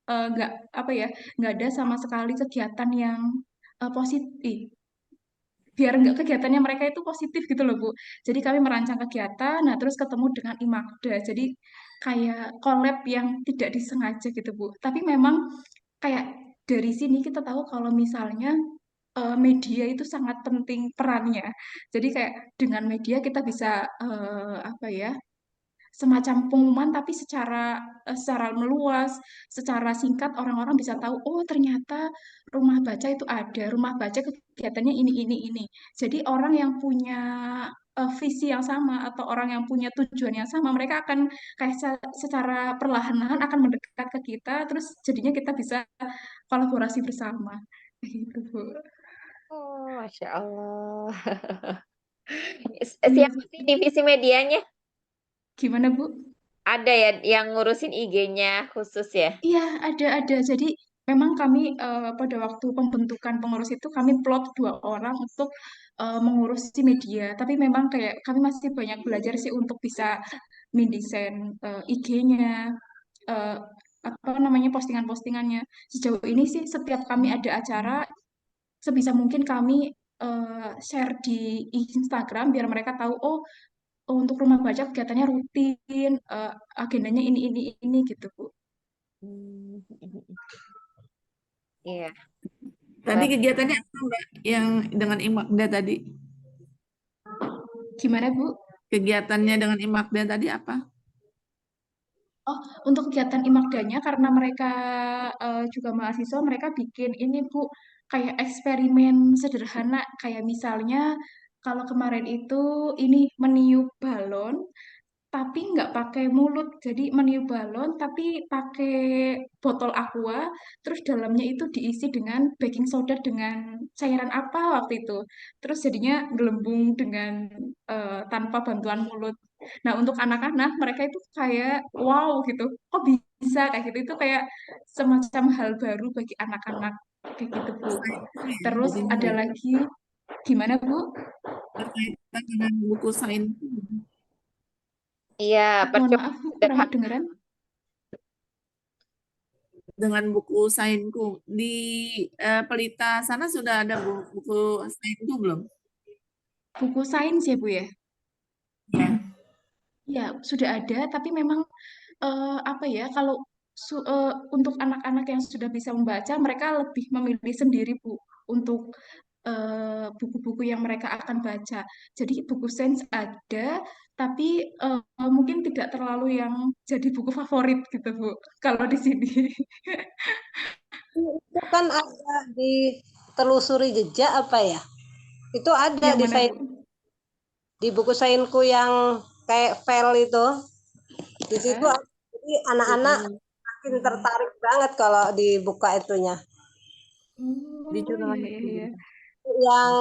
nggak apa ya, nggak ada sama sekali kegiatan yang positif. Biar nggak kegiatannya mereka itu positif gitu loh Bu. Jadi kami merancang kegiatan, nah terus ketemu dengan Imakda. Jadi kayak collab yang tidak disengaja gitu Bu. Tapi memang kayak dari sini kita tahu kalau misalnya media itu sangat penting perannya. Jadi kayak dengan media kita bisa apa ya semacam pengumuman tapi secara meluas, secara singkat orang-orang bisa tahu oh ternyata rumah baca itu ada, rumah baca kegiatannya ini. Jadi orang yang punya visi yang sama atau orang yang punya tujuan yang sama, mereka akan kayak secara perlahan-lahan akan mendekat ke kita, terus jadinya kita bisa kolaborasi bersama. Gitu, Bu. Oh, Masya Allah. Iya, Siapa Bu. sih divisi medianya? Gimana, Bu? Ada ya yang ngurusin IG-nya khusus ya? Iya, ada. Jadi memang kami pada waktu pembentukan pengurus itu kami plot 2 orang untuk mengurusi media. Tapi memang kayak kami masih banyak belajar sih untuk bisa mendesain IG-nya, eh, apa namanya postingan-postingannya. Sejauh ini sih setiap kami ada acara, sebisa mungkin kami share di Instagram biar mereka tahu oh, untuk rumah baca kegiatannya rutin, agendanya ini gitu, Bu. Hmm, Iya, Tadi baik. kegiatannya apa Mbak yang dengan Imakda tadi? Gimana, Bu? Kegiatannya dengan Imakda tadi apa? Oh, untuk kegiatan Imakdanya karena mereka juga mahasiswa, mereka bikin ini Bu, kayak eksperimen sederhana, kayak misalnya kalau kemarin itu ini meniup balon, tapi nggak pakai mulut, jadi meniup balon tapi pakai botol aqua, terus dalamnya itu diisi dengan baking soda dengan cairan apa waktu itu, terus jadinya gelembung dengan tanpa bantuan mulut. Nah untuk anak-anak mereka itu kayak wow gitu, kok bisa kayak gitu, itu kayak semacam hal baru bagi anak-anak kayak gitu Bu. Sainku ya, Terus jadinya ada ya. lagi gimana Bu? Berkaitan dengan buku sainku. Iya, Mohon percuma maaf Bu, kurang sederhana. kedengeran. Dengan buku sainku. Di Pelita sana sudah ada buku sainku belum? Buku sains ya Bu ya? Ya. Ya, sudah ada, tapi memang apa ya, kalau untuk anak-anak yang sudah bisa membaca, mereka lebih memilih sendiri, Bu, untuk buku-buku yang mereka akan baca. Jadi buku sains ada, tapi mungkin tidak terlalu yang jadi buku favorit gitu, Bu, kalau di sini. Itu kan ada di telusuri jejak apa ya? Itu ada Yang mana, Bu? di buku sainku yang kayak file itu. Di situ Heeh. jadi anak-anak makin tertarik banget kalau dibuka itunya. Oh, iya, iya, iya. Yang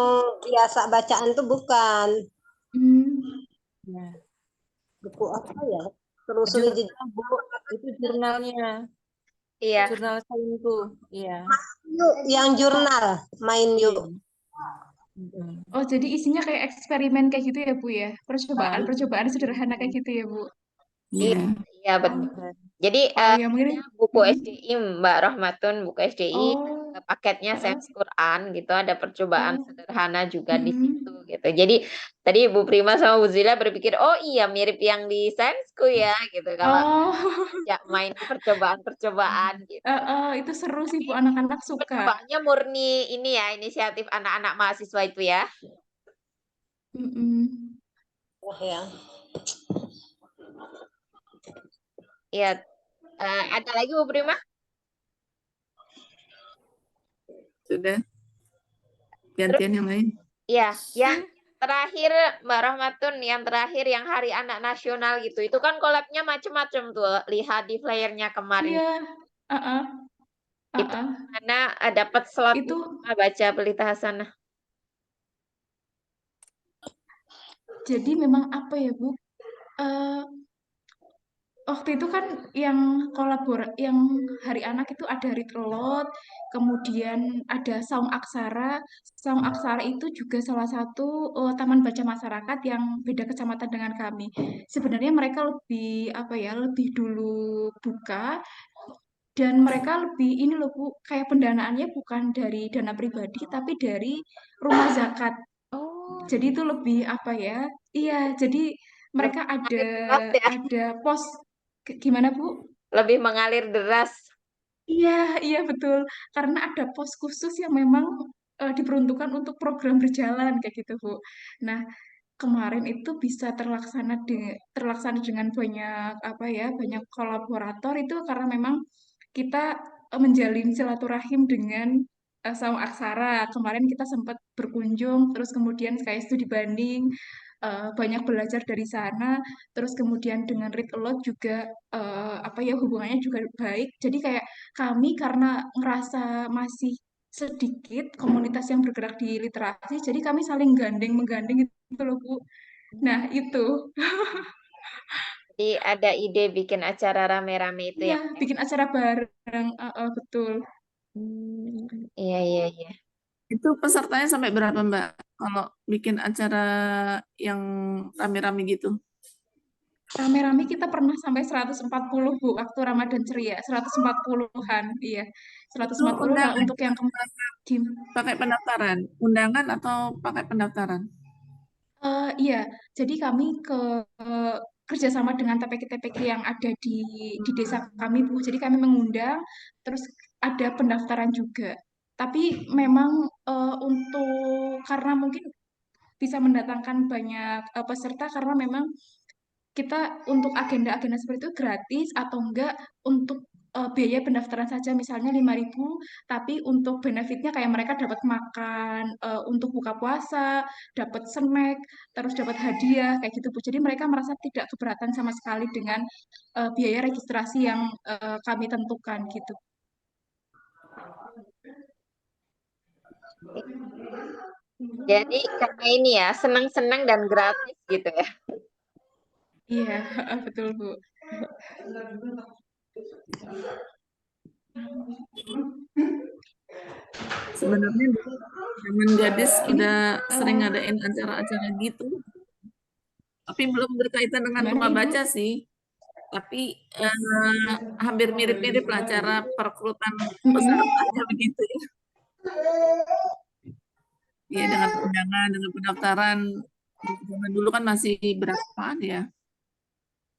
biasa bacaan tuh bukan Hmm. buku apa ya? telusuri jejak. Jurnal, Bu. Itu jurnalnya. Iya. Jurnal saya itu. Iya. Yuk, yang jurnal, main yuk. Mm-mm. Oh, jadi isinya kayak eksperimen kayak gitu ya, Bu ya? Nah, Percobaan sederhana kayak gitu ya, Bu? Iya, Iya. iya betul. Jadi Oh, ya mungkin. buku Mm-mm. SDI Mbak Rahmatun, buku SDI Oh, paketnya Sains Quran gitu, ada percobaan oh. sederhana juga di Mm-mm. situ gitu. Jadi tadi Bu Prima sama Bu Zila berpikir, oh iya mirip yang di Sainsku ya gitu. Kalau Oh, ya main percobaan-percobaan gitu. itu seru sih, Bu. Anak-anak suka. Percobaannya murni ini ya, inisiatif anak-anak mahasiswa itu ya. Mm-mm. Wah ya. Iya. Ada lagi Bu Prima? Sudah. Terus Gantian yang lain. ya, yang terakhir Mbak Rahmatun, yang terakhir yang Hari Anak Nasional gitu. Itu kan collab-nya macem-macem tuh. Lihat di flyernya kemarin. Iya. Uh-uh. Itu Uh-uh. mana dapat slot Itu baca Pelita Hasanah. jadi memang apa ya, Bu? Eh, Waktu itu kan yang yang Hari Anak itu ada Ritlot, kemudian ada Saung Aksara. Saung Aksara itu juga salah satu taman baca masyarakat yang beda kecamatan dengan kami. Sebenarnya mereka lebih apa ya, lebih dulu buka dan mereka lebih ini loh Bu, kayak pendanaannya bukan dari dana pribadi tapi dari rumah zakat. Oh, Jadi itu lebih apa ya? Iya, jadi mereka lebih mengalir deras ya. ada pos gimana Bu? Lebih mengalir deras. Iya, iya betul. Karena ada pos khusus yang memang diperuntukkan untuk program berjalan kayak gitu, Bu. Nah, kemarin itu bisa terlaksana dengan banyak apa ya, banyak kolaborator itu karena memang kita menjalin silaturahim dengan Saung Aksara. Kemarin kita sempat berkunjung, terus kemudian kayak studi banding, banyak belajar dari sana, terus kemudian dengan Read Aloud juga apa ya hubungannya juga baik. Jadi kayak kami karena ngerasa masih sedikit komunitas yang bergerak di literasi, jadi kami saling menggandeng gitu loh Bu. Nah itu, Jadi ada ide bikin acara rame-rame itu iya ya. bikin acara bareng, betul. Iya, iya, iya. Itu pesertanya sampai berapa, Mbak? Kalau bikin acara yang rame-rame gitu. Rame-rame kita pernah sampai 140 Bu, waktu Ramadan ceria, 140-an, iya. Itu 140. Nah, undangan untuk yang pakai pendaftaran, undangan atau pakai pendaftaran? Iya, jadi kami kerjasama dengan TPK-TPK yang ada di desa kami, Bu. Jadi kami mengundang, terus ada pendaftaran juga. Tapi memang karena mungkin bisa mendatangkan banyak peserta karena memang kita untuk agenda-agenda seperti itu gratis atau enggak untuk biaya pendaftaran saja misalnya 5.000 tapi untuk benefitnya kayak mereka dapat makan untuk buka puasa, dapat snack, terus dapat hadiah kayak gitu Bu. Jadi mereka merasa tidak keberatan sama sekali dengan biaya registrasi yang kami tentukan gitu. Jadi karena ini ya, senang-senang dan gratis gitu ya. Iya, betul Bu. Sebenarnya dulu zaman gadis udah sering ngadain acara-acara gitu, tapi belum berkaitan dengan Gimana rumah Ibu? baca sih. Tapi hampir mirip-mirip lah cara perekrutan pesertanya begitu ya. Iya, dengan undangan, dengan pendaftaran. Zaman dulu kan masih berapaan ya?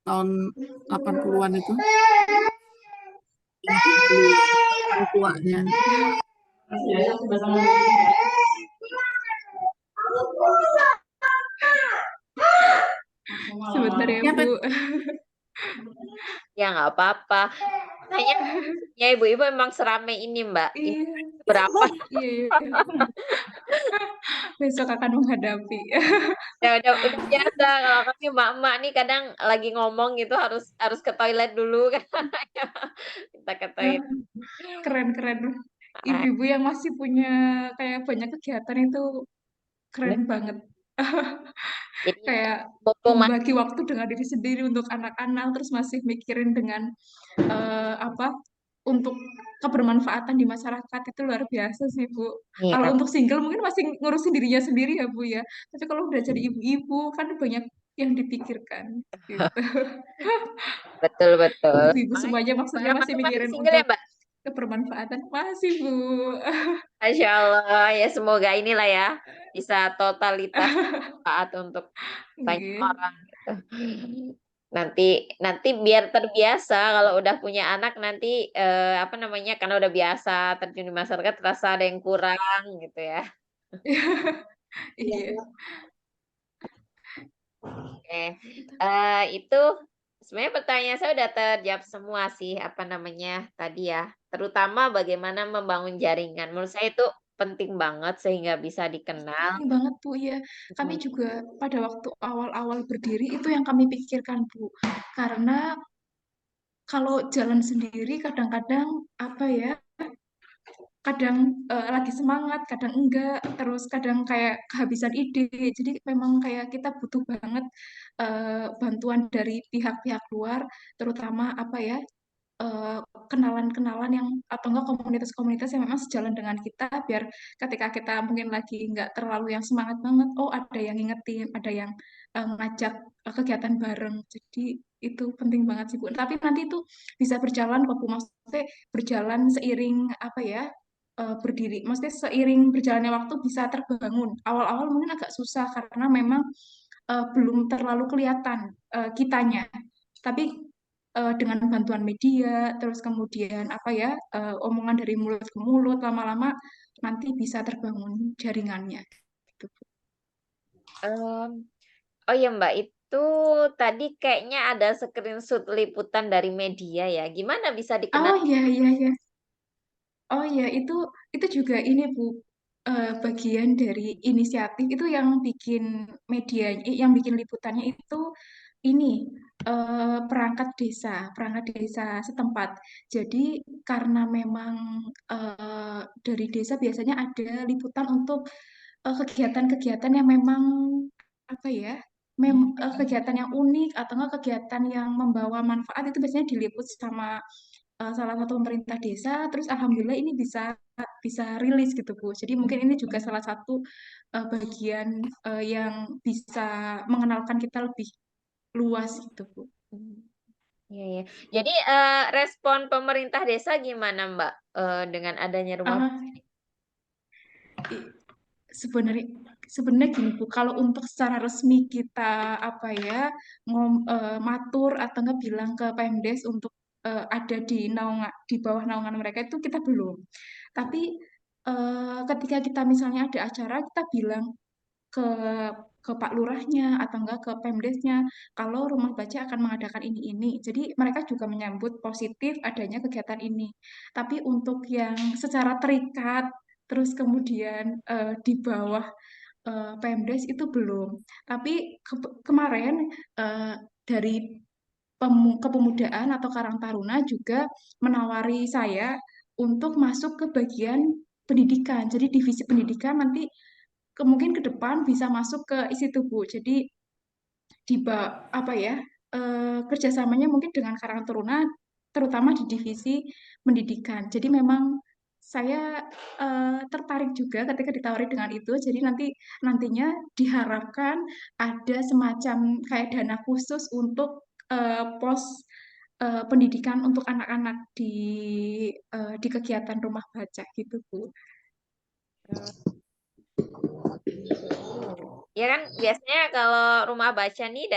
Tahun 80-an itu. Yang tuanya. Sebentar ya Ya, Bu. Ya nggak apa-apa. Kayaknya ya ibu-ibu emang seramai ini Mbak. Ini Iya, berapa? iya, iya. Besok akan menghadapi. Ya udah biasa kalau kami emak-emak nih kadang lagi ngomong gitu harus ke toilet dulu kan. Kita ke toilet. Keren-keren. Ibu-ibu yang masih punya kayak banyak kegiatan itu keren banget. Jadi Kayak mumpung membagi waktu dengan diri sendiri untuk anak-anak, terus masih mikirin dengan apa untuk kebermanfaatan di masyarakat itu luar biasa sih Bu. Kalau iya, untuk single mungkin masih ngurusin dirinya sendiri ya Bu ya. Tapi kalau udah jadi ibu-ibu kan banyak yang dipikirkan gitu. betul betul. Ibu-ibu semuanya maksudnya Berapa masih tuh masih mikirin single ya untuk Mbak? kebermanfaatan. Masih Bu. Masya Allah, ya semoga inilah ya bisa totalitas manfaat untuk banyak Nggih. orang gitu. Nanti nanti biar terbiasa kalau udah punya anak nanti apa namanya karena udah biasa terjun di masyarakat terasa ada yang kurang gitu ya. Iya, Iya. Oke, itu sebenarnya pertanyaan saya udah terjawab semua sih apa namanya tadi ya. Terutama bagaimana membangun jaringan. Menurut saya itu penting banget sehingga bisa dikenal. Penting banget Bu ya. Kami Hmm. juga pada waktu awal-awal berdiri itu yang kami pikirkan Bu. Karena kalau jalan sendiri kadang-kadang apa ya, kadang lagi semangat, kadang enggak, terus kadang kayak kehabisan ide. Jadi memang kayak kita butuh banget bantuan dari pihak-pihak luar, terutama apa ya, eee, kenalan-kenalan yang atau enggak komunitas-komunitas yang memang sejalan dengan kita, biar ketika kita mungkin lagi nggak terlalu yang semangat banget, oh ada yang ngingetin, ada yang ngajak kegiatan bareng. Jadi itu penting banget sih Bu. Tapi nanti itu bisa berjalan kok Bu, maksudnya berjalan seiring apa ya, berdiri. Maksudnya seiring berjalannya waktu bisa terbangun. Awal-awal mungkin agak susah karena memang belum terlalu kelihatan kitanya. Tapi dengan bantuan media, terus kemudian apa ya, omongan dari mulut ke mulut, lama-lama nanti bisa terbangun jaringannya. Gitu. Em, oh ya Mbak, itu tadi kayaknya ada screenshot liputan dari media ya. Gimana bisa dikenal? Oh iya iya iya. Oh iya itu juga ini Bu, bagian dari inisiatif itu yang bikin media, yang bikin liputannya itu ini perangkat desa setempat. Jadi karena memang dari desa biasanya ada liputan untuk kegiatan-kegiatan yang memang apa ya, kegiatan yang unik atau enggak kegiatan yang membawa manfaat itu biasanya diliput sama salah satu pemerintah desa. Terus alhamdulillah ini bisa bisa rilis gitu Bu. Jadi mungkin ini juga salah satu bagian yang bisa mengenalkan kita lebih luas gitu Bu. Hmm, iya, iya. Jadi respon pemerintah desa gimana Mbak dengan adanya rumah? Ah, i- sebenarnya sebenarnya gini Bu, kalau untuk secara resmi kita apa ya matur atau nggak bilang ke Pemdes untuk ada di di bawah naungan mereka itu kita belum. Tapi ketika kita misalnya ada acara kita bilang ke Pak Lurahnya atau enggak ke Pemdesnya kalau rumah baca akan mengadakan ini. Jadi mereka juga menyambut positif adanya kegiatan ini. Tapi untuk yang secara terikat terus kemudian di bawah Pemdes itu belum. Tapi kemarin dari kepemudaan atau Karang Taruna juga menawari saya untuk masuk ke bagian pendidikan. Jadi divisi pendidikan nanti mungkin ke depan bisa masuk ke isi tubuh. Jadi apa ya kerjasamanya mungkin dengan Karang Taruna terutama di divisi pendidikan. Jadi memang saya tertarik juga ketika ditawari dengan itu. Jadi nantinya diharapkan ada semacam kayak dana khusus untuk pos pendidikan untuk anak-anak di kegiatan rumah baca gitu Bu. Ya kan biasanya kalau rumah baca nih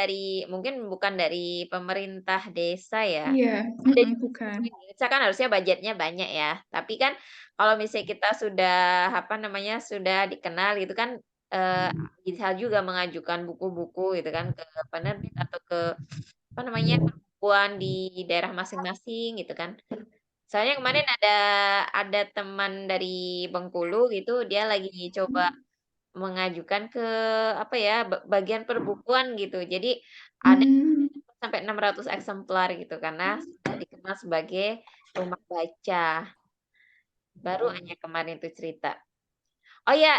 mungkin bukan dari pemerintah desa ya. Iya, Ada bukan. juga di desa kan harusnya budgetnya banyak ya. Tapi kan kalau misalnya kita sudah apa namanya sudah dikenal gitu kan bisa juga mengajukan buku-buku gitu kan ke penerbit atau ke apa namanya perempuan di daerah masing-masing gitu kan. Soalnya kemarin ada teman dari Bengkulu gitu dia lagi coba mengajukan ke apa ya bagian perbukuan gitu. Jadi ada Hmm. sampai 600 eksemplar gitu karena sudah dikenal sebagai rumah baca. Baru aja kemarin itu cerita. Oh ya,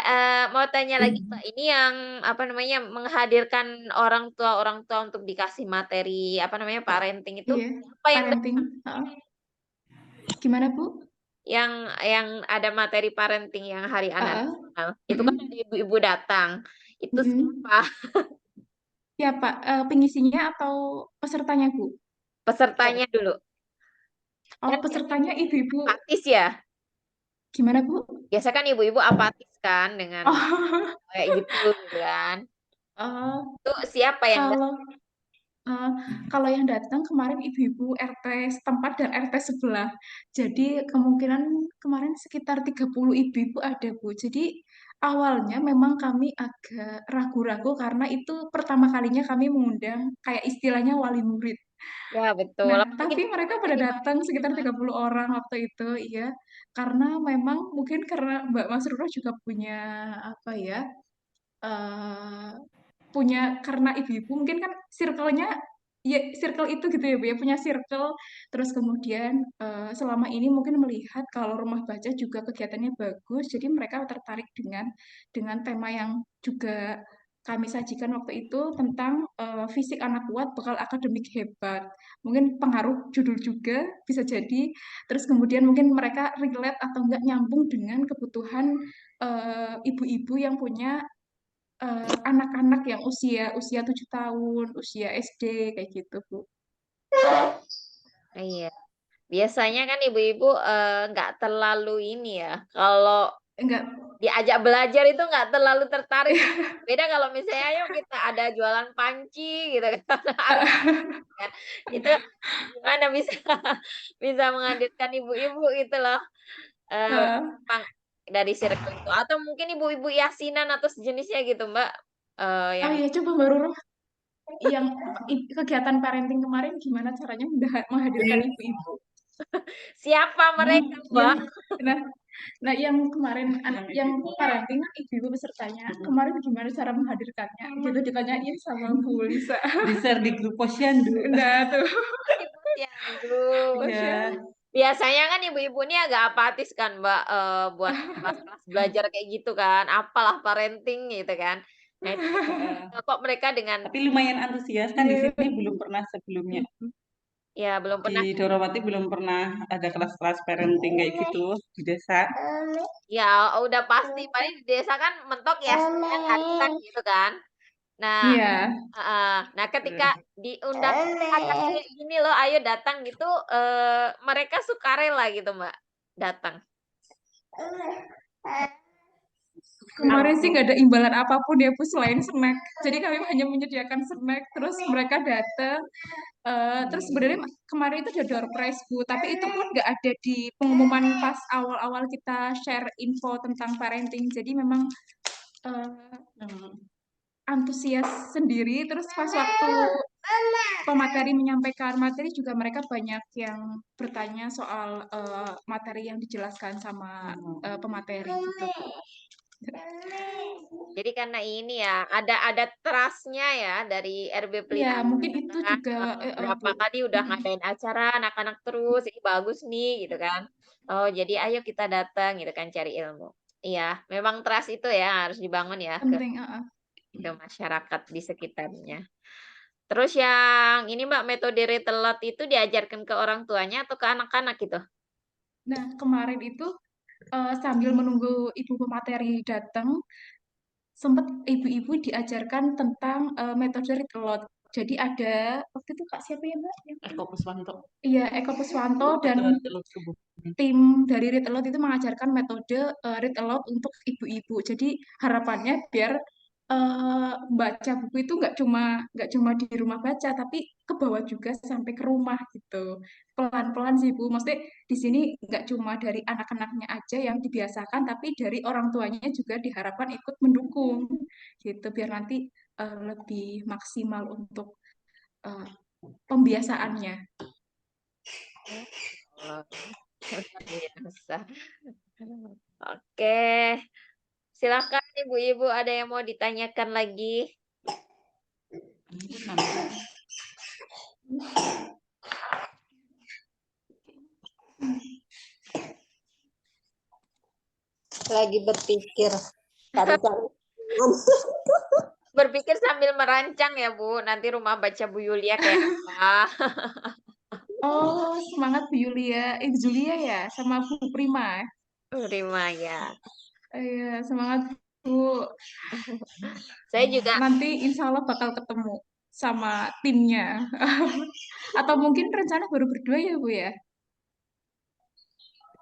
mau tanya lagi Hmm. Mbak, ini yang apa namanya menghadirkan orang tua untuk dikasih materi apa namanya parenting itu Iya, apa yang parenting. Heeh. Gimana, Bu? yang ada materi parenting yang Hari Anak Heeh. Nasional itu kan ada Mm-mm. ibu-ibu datang itu Mm-mm. siapa Siapa? Pengisinya atau pesertanya, Bu? pesertanya dulu Oh, kan pesertanya ibu-ibu. apatis ya Gimana, Bu? biasa kan ibu-ibu apatis kan dengan Oh, kayak gitu gitu kan oh, itu siapa yang kalau Eh, kalau yang datang kemarin ibu-ibu RT setempat dan RT sebelah. Jadi kemungkinan kemarin sekitar 30 ibu-ibu ada, Bu. Jadi awalnya memang kami agak ragu-ragu karena itu pertama kalinya kami mengundang kayak istilahnya wali murid. ya betul Nah, apalagi tapi di mereka rumah pada jadi datang sekitar 30 orang waktu itu, iya. Karena memang mungkin karena Mbak Masruro juga punya apa ya, eh punya karena ibu-ibu mungkin kan circle-nya ya circle itu gitu ya Bu ya punya circle terus kemudian selama ini mungkin melihat kalau rumah baca juga kegiatannya bagus jadi mereka tertarik dengan tema yang juga kami sajikan waktu itu tentang fisik anak kuat bekal akademik hebat mungkin pengaruh judul juga bisa jadi terus kemudian mungkin mereka relate atau enggak nyambung dengan kebutuhan ibu-ibu yang punya anak-anak yang usia usia 7 tahun, usia SD kayak gitu, Bu. iya biasanya kan ibu-ibu nggak terlalu ini ya kalau Enggak. diajak belajar itu nggak terlalu tertarik. Beda kalau misalnya ayo kita ada jualan panci gitu kan. Kan. Itu gimana bisa bisa menghadirkan ibu-ibu gitu loh. Heeh. Memang dari circle itu atau mungkin ibu-ibu yasinan atau sejenisnya gitu, Mbak. Oh Yang iya, coba Mbak Roro yang kegiatan parenting kemarin gimana caranya menghadirkan ibu-ibu? siapa mereka, Mbak? Yang nah, nah yang kemarin yang parenting kan ibu-ibu pesertanya. Kemarin gimana cara menghadirkannya? Gitu ditanyain sama Bu Lisa. Di-share di grup posyandu. Nah, tuh. Di posyandu. Iya. Biasanya kan ibu-ibu ini agak apatis kan, Mbak, buat kelas-kelas belajar kayak gitu kan, apalah parenting gitu kan. Nah, itu Heeh. kok mereka dengan Tapi lumayan antusias kan di sini belum pernah sebelumnya. ya belum pernah Di Dorowati belum pernah ada kelas-kelas parenting kayak gitu di desa. ya udah pasti paling di desa kan mentok ya Senin arisan gitu kan. Nah, Iya. nah ketika diundang acara kayak gini loh, ayo datang gitu, mereka sukarela gitu, Mbak, datang. Kemarin sih nggak ada imbalan apapun ya Bu selain snack. Jadi kami hanya menyediakan snack, terus mereka datang. Terus sebenarnya kemarin itu ada door prize Bu, tapi itu pun nggak ada di pengumuman pas awal-awal kita share info tentang parenting. Jadi memang eh, antusias sendiri. Terus pas waktu pemateri menyampaikan materi juga mereka banyak yang bertanya soal materi yang dijelaskan sama pemateri gitu. Jadi karena ini ya, ada trust-nya ya dari RB Iya, Pelita mungkin itu kan, juga berapa Bu. kali udah ngadain acara anak-anak terus, ini bagus nih gitu kan. Oh, jadi ayo kita datang gitu kan cari ilmu. Iya, memang trust itu ya harus dibangun ya Penting. ke masyarakat di sekitarnya. Terus yang ini Mbak, metode retelot itu diajarkan ke orang tuanya atau ke anak-anak gitu? Nah, kemarin itu sambil menunggu ibu pemateri datang, sempat ibu-ibu diajarkan tentang metode read aloud. Jadi ada waktu itu Kak siapa ya Mbak? Eko Puswanto. Iya, Eko Puswanto dan tim dari Read Aloud itu mengajarkan metode Read Aloud untuk ibu-ibu. Jadi harapannya biar baca buku itu nggak cuma di rumah baca, tapi ke bawah juga sampai ke rumah gitu. Pelan-pelan sih Bu. Maksudnya di sini nggak cuma dari anak-anaknya aja yang dibiasakan, tapi dari orang tuanya juga diharapkan ikut mendukung gitu. Biar nanti lebih maksimal untuk eh, pembiasaannya. Oh, luar biasa. Oke, silakan ibu-ibu ada yang mau ditanyakan lagi? Lagi berpikir. cari-cari. Berpikir sambil merancang ya Bu, nanti rumah baca Bu Yulia kayak apa? Oh, semangat Bu Yulia. Julia ya, sama Bu Prima. Prima ya. Iya, semangat Bu. Saya juga Nanti insya Allah bakal ketemu sama timnya. Atau mungkin rencana baru berdua ya Bu ya?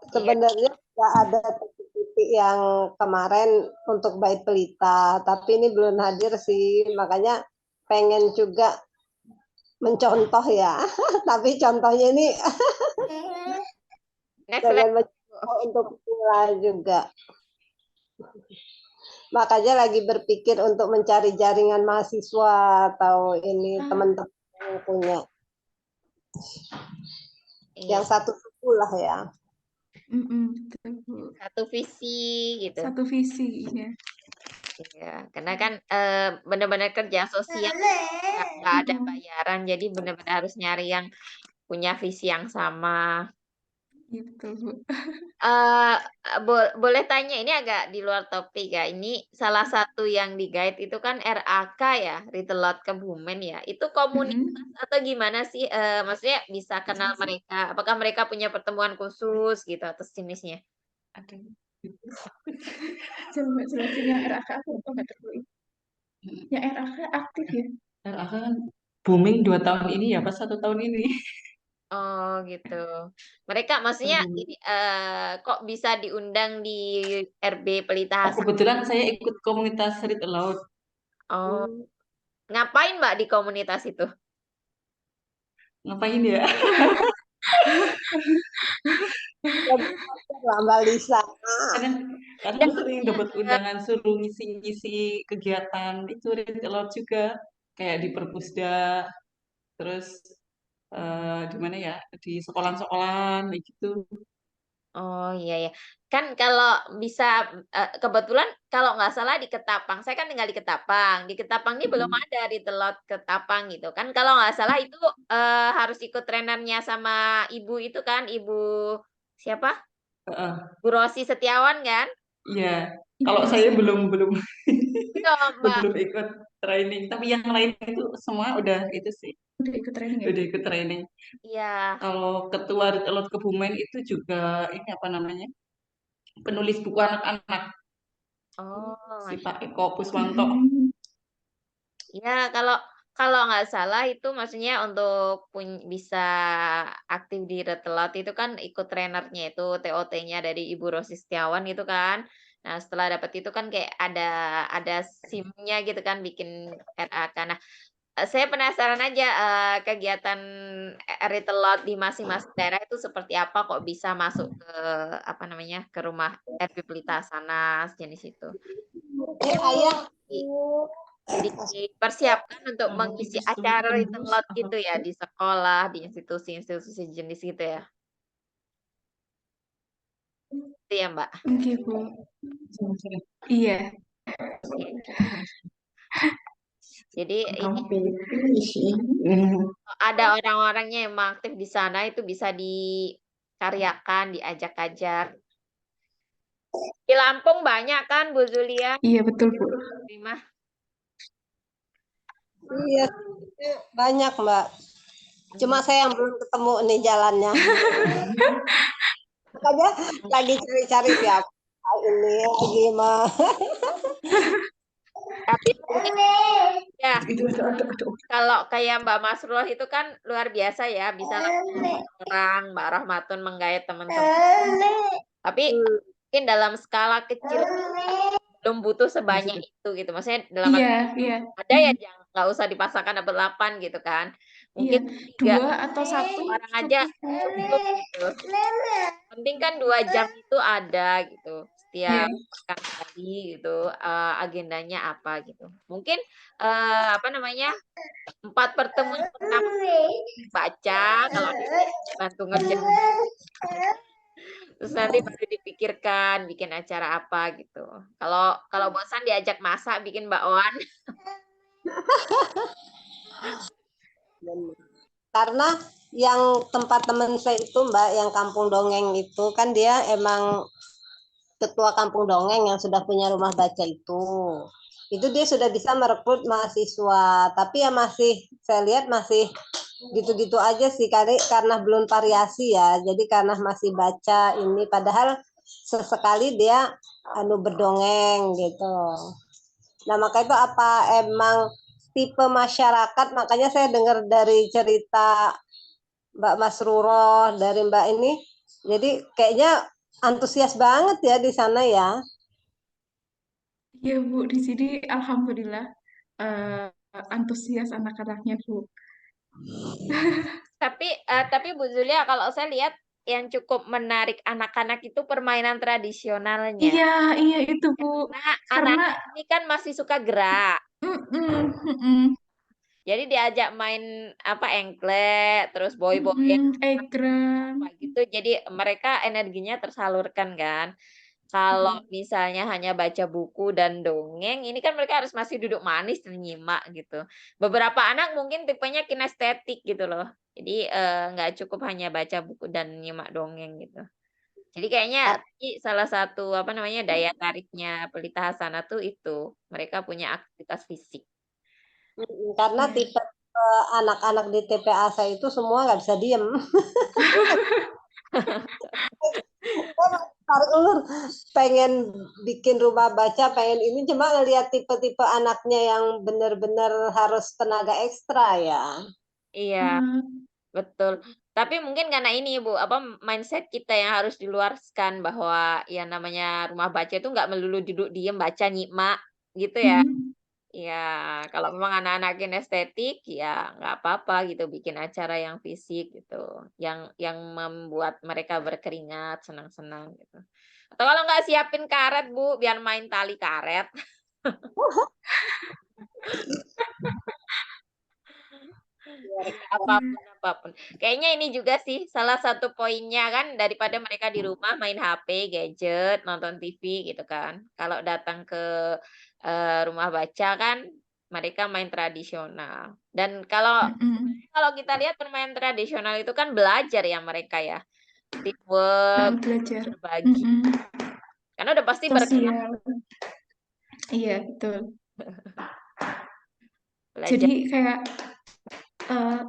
Sebenarnya nggak ada titik yang kemarin untuk Bait Pelita, tapi ini belum hadir sih, makanya pengen juga mencontoh ya. Tapi contohnya ini next pengen level. mencoba untuk pula juga. Makanya lagi berpikir untuk mencari jaringan mahasiswa atau ini teman-teman yang punya Iya, yang satu suku lah ya. Betul, Bu. satu visi gitu. Satu visi, ya. Iya, karena kan benar-benar kerja sosial nggak ada bayaran, jadi benar-benar harus nyari yang punya visi yang sama. Iya, betul, Bu. Boleh tanya, ini agak di luar topik ya. Ini salah satu yang di guide itu kan RAK ya, Retail Lot Kebumen ya. Itu komunitas atau gimana sih? Maksudnya bisa kenal mereka? Apakah mereka punya pertemuan khusus gitu atau jenisnya? Coba jelasin yang RAK aku nggak tahu. Yang RAK aktif ya? RAK kan booming 2 tahun ini ya, pas 1 tahun ini. Oh gitu. Mereka maksudnya ini kok bisa diundang di RB Pelita Hasan? Kebetulan saya ikut komunitas Read Aloud. Oh, ngapain Mbak di komunitas itu? Ngapain ya? Mbak Lisa. Kadang sering dapat undangan suruh ngisi-ngisi kegiatan itu Read Aloud juga. Kayak di Perpusda, terus di mana ya? Di sekolah-sekolahan kayak gitu. Oh iya ya. Kan kalau bisa kebetulan kalau nggak salah di Ketapang. Saya kan tinggal di Ketapang. Di Ketapang ini belum ada di Telot Ketapang gitu kan. Kalau nggak salah itu harus ikut trainernya sama ibu itu kan, ibu siapa? Heeh. Bu Rosi Setiawan kan? Iya. Kalau saya belum Itu Mbak. belum ikut training, tapi yang lain itu semua udah itu sih, Udah ikut training ya? udah ikut training. Iya. Kalau ketua Read Aloud Kebumen itu juga ini apa namanya? Penulis buku anak-anak, Oh, si Masya Pak Eko Puswanto. Ya, kalau kalau nggak salah itu maksudnya untuk bisa aktif di Retelot itu kan ikut trainernya itu TOT-nya dari Ibu Rosi Setiawan gitu kan. Nah, setelah dapat itu kan kayak ada SIM-nya gitu kan bikin RAK. Nah, saya penasaran aja kegiatan Retelot di masing-masing daerah itu seperti apa kok bisa masuk ke apa namanya ke rumah RP Pelita sana jenis itu. Ayah. Dipersiapkan untuk mengisi acara Reading Loud gitu ya di sekolah, di institusi-institusi jenis gitu ya. Itu ya, Mbak. Oke, Bu. Iya. Jadi ini ada orang-orangnya yang aktif di sana itu bisa dikaryakan, diajak-ajak. Di Lampung banyak kan Bu Zulia? Iya, betul, Bu. Terima. Iya, banyak Mbak. Cuma saya yang belum ketemu nih jalannya. Makanya lagi cari-cari siapa ini lagi mah. Tapi mungkin ya kalau kayak Mbak Masrul itu kan luar biasa ya bisa orang Mbak Rahmatun menggait teman-teman. Tapi mungkin dalam skala kecil belum butuh sebanyak itu gitu. Maksudnya dalam Iya. ada ya jangan nggak usah dipaksakan dapat 8 gitu kan. Mungkin Iya, 2 atau 1 orang aja cukup gitu. Penting kan 2 jam itu ada gitu. Setiap kali gitu agendanya apa gitu. Mungkin apa namanya 4 pertemuan pertama baca kalau bantu ngerjain. Terus nanti baru dipikirkan bikin acara apa gitu. Kalau bosan diajak masak bikin bakwan. Karena yang tempat teman saya itu Mbak, yang kampung dongeng itu kan dia emang ketua kampung dongeng yang sudah punya rumah baca itu dia sudah bisa merekrut mahasiswa, tapi ya masih saya lihat masih gitu-gitu aja sih karena belum variasi ya, jadi karena masih baca ini, padahal sesekali dia berdongeng gitu. Nah maka itu apa emang tipe masyarakat, makanya saya dengar dari cerita Mbak Masruroh, dari Mbak ini, jadi kayaknya antusias banget ya di sana ya. Iya Bu, di sini alhamdulillah eh, antusias anak-anaknya Bu. Tapi Bu Zulia, kalau saya lihat yang cukup menarik anak-anak itu permainan tradisionalnya. Iya, iya itu Bu. Karena Karena anak ini kan masih suka gerak. Jadi diajak main apa engklek, terus boy-boyan Egrang. apa gitu. Jadi mereka energinya tersalurkan kan. Kalau misalnya hanya baca buku dan dongeng, ini kan mereka harus masih duduk manis dan nyimak gitu. Beberapa anak mungkin tipenya kinestetik gitu loh. Jadi nggak cukup hanya baca buku dan nyimak dongeng gitu. Jadi kayaknya salah satu apa namanya daya tariknya Pelita Hasanah tuh itu mereka punya aktivitas fisik. Karena Iya. tipe anak-anak di TPA saya itu semua nggak bisa diem. Tarik ulur, pengen bikin rumah baca, pengen ini, cuma ngelihat tipe-tipe anaknya yang benar-benar harus tenaga ekstra ya. Iya, betul. Tapi mungkin karena ini Bu, apa mindset kita yang harus diluaskan bahwa ya namanya rumah baca itu nggak melulu duduk diem baca nyimak gitu ya. Ya, kalau memang anak-anak kinestetik ya nggak apa-apa gitu bikin acara yang fisik gitu, yang membuat mereka berkeringat, senang-senang gitu. Atau kalau nggak siapin karet Bu, biar main tali karet. Apapun. Kayaknya ini juga sih salah satu poinnya kan daripada mereka di rumah main HP, gadget, nonton TV gitu kan. Kalau datang ke rumah baca kan mereka main tradisional. Dan kalau kita lihat permainan tradisional itu kan belajar ya mereka ya. Teamwork, Belajar. berbagi. Karena udah pasti bergerak. Sosial. Iya, betul. Belajar. Jadi kayak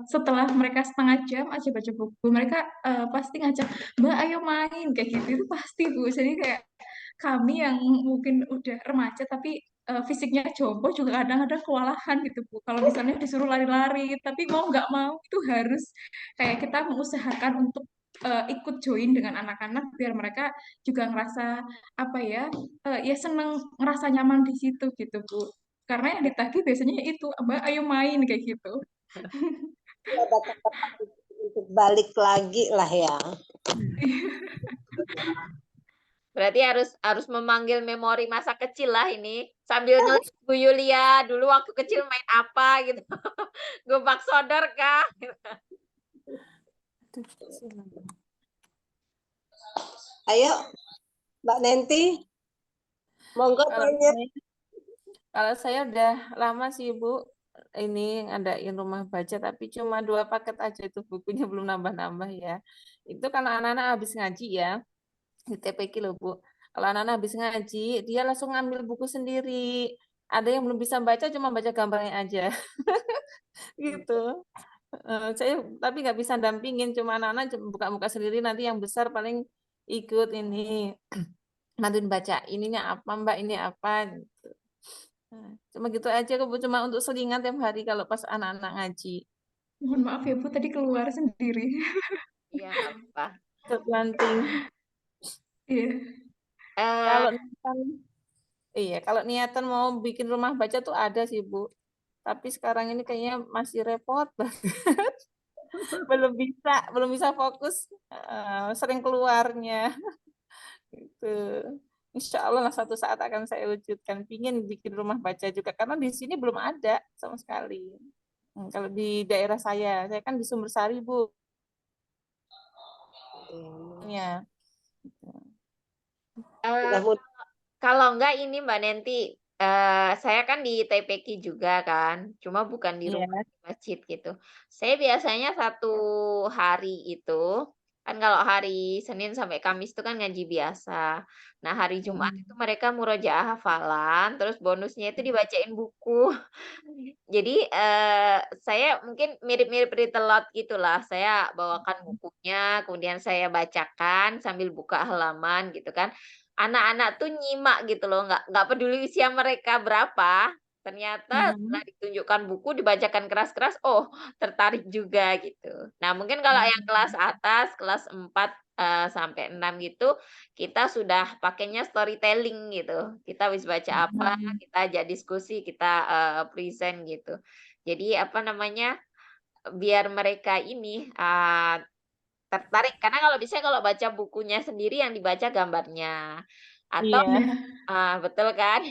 setelah mereka setengah jam aja baca buku, mereka pasti ngajak, Mbak ayo main, kayak gitu. Itu pasti Bu. Jadi kayak kami yang mungkin udah remaja tapi fisiknya jompo juga kadang-kadang kewalahan gitu Bu. Kalau misalnya disuruh lari-lari, tapi mau nggak mau itu harus kayak kita mengusahakan untuk ikut join dengan anak-anak biar mereka juga ngerasa apa ya, ya seneng, ngerasa nyaman di situ gitu Bu. Karena yang ditagih biasanya itu, Mbak ayo main kayak gitu. Ada kesempatan untuk balik lagi lah ya. Berarti harus memanggil memori masa kecil lah ini. Sambil ngelis Bu Yulia, dulu waktu kecil main apa gitu. Gobak sodor kah? Ayo, Mbak Nenti, monggo tanya. Kalau saya udah lama sih Bu, ini ngadain rumah baca, tapi cuma 2 paket aja itu bukunya, belum nambah-nambah ya. Itu kalau anak-anak habis ngaji ya, di TPQ loh Bu. Kalau anak-anak habis ngaji, dia langsung ngambil buku sendiri. Ada yang belum bisa baca, cuma baca gambarnya aja. Gitu. Saya tapi nggak bisa dampingin, cuma anak-anak buka-buka sendiri, nanti yang besar paling ikut ini. Nanti baca ininya apa Mbak, ini apa gitu. Cuma gitu aja Bu, cuma untuk selingan tiap hari kalau pas anak-anak ngaji. Mohon maaf ya Bu, tadi keluar sendiri. Iya, nggak apa-apa. Terbanting. Iya. Kalau niatan, iya, kalau niatan mau bikin rumah baca tuh ada sih Bu. Tapi sekarang ini kayaknya masih repot banget. belum bisa fokus, sering keluarnya. Gitu. Insya Allah lah suatu saat akan saya wujudkan. Pingin bikin rumah baca juga karena di sini belum ada sama sekali. Kalau di daerah saya kan di Sumbersari Bu. Ya. Kalau enggak ini Mbak Nenti, saya kan di TPQ juga kan, cuma bukan di rumah di masjid gitu. Saya biasanya satu hari itu Kan kalau hari Senin sampai Kamis itu kan ngaji biasa. Nah, hari Jumat itu mereka murojaah hafalan, terus bonusnya itu dibacain buku. Jadi, saya mungkin mirip-mirip read aloud gitulah. Saya bawakan bukunya, kemudian saya bacakan sambil buka halaman gitu kan. Anak-anak tuh nyimak gitu loh, nggak peduli usia mereka berapa, ternyata setelah ditunjukkan buku, dibacakan keras-keras, oh tertarik juga gitu. Nah, mungkin kalau yang kelas atas, kelas 4 sampai 6 gitu, kita sudah pakainya storytelling gitu. Kita habis baca apa, kita ajak diskusi, kita, present gitu. Jadi apa namanya, biar mereka ini, tertarik. Karena kalau biasanya kalau baca bukunya sendiri yang dibaca gambarnya, atau Iya. Iya. betul kan?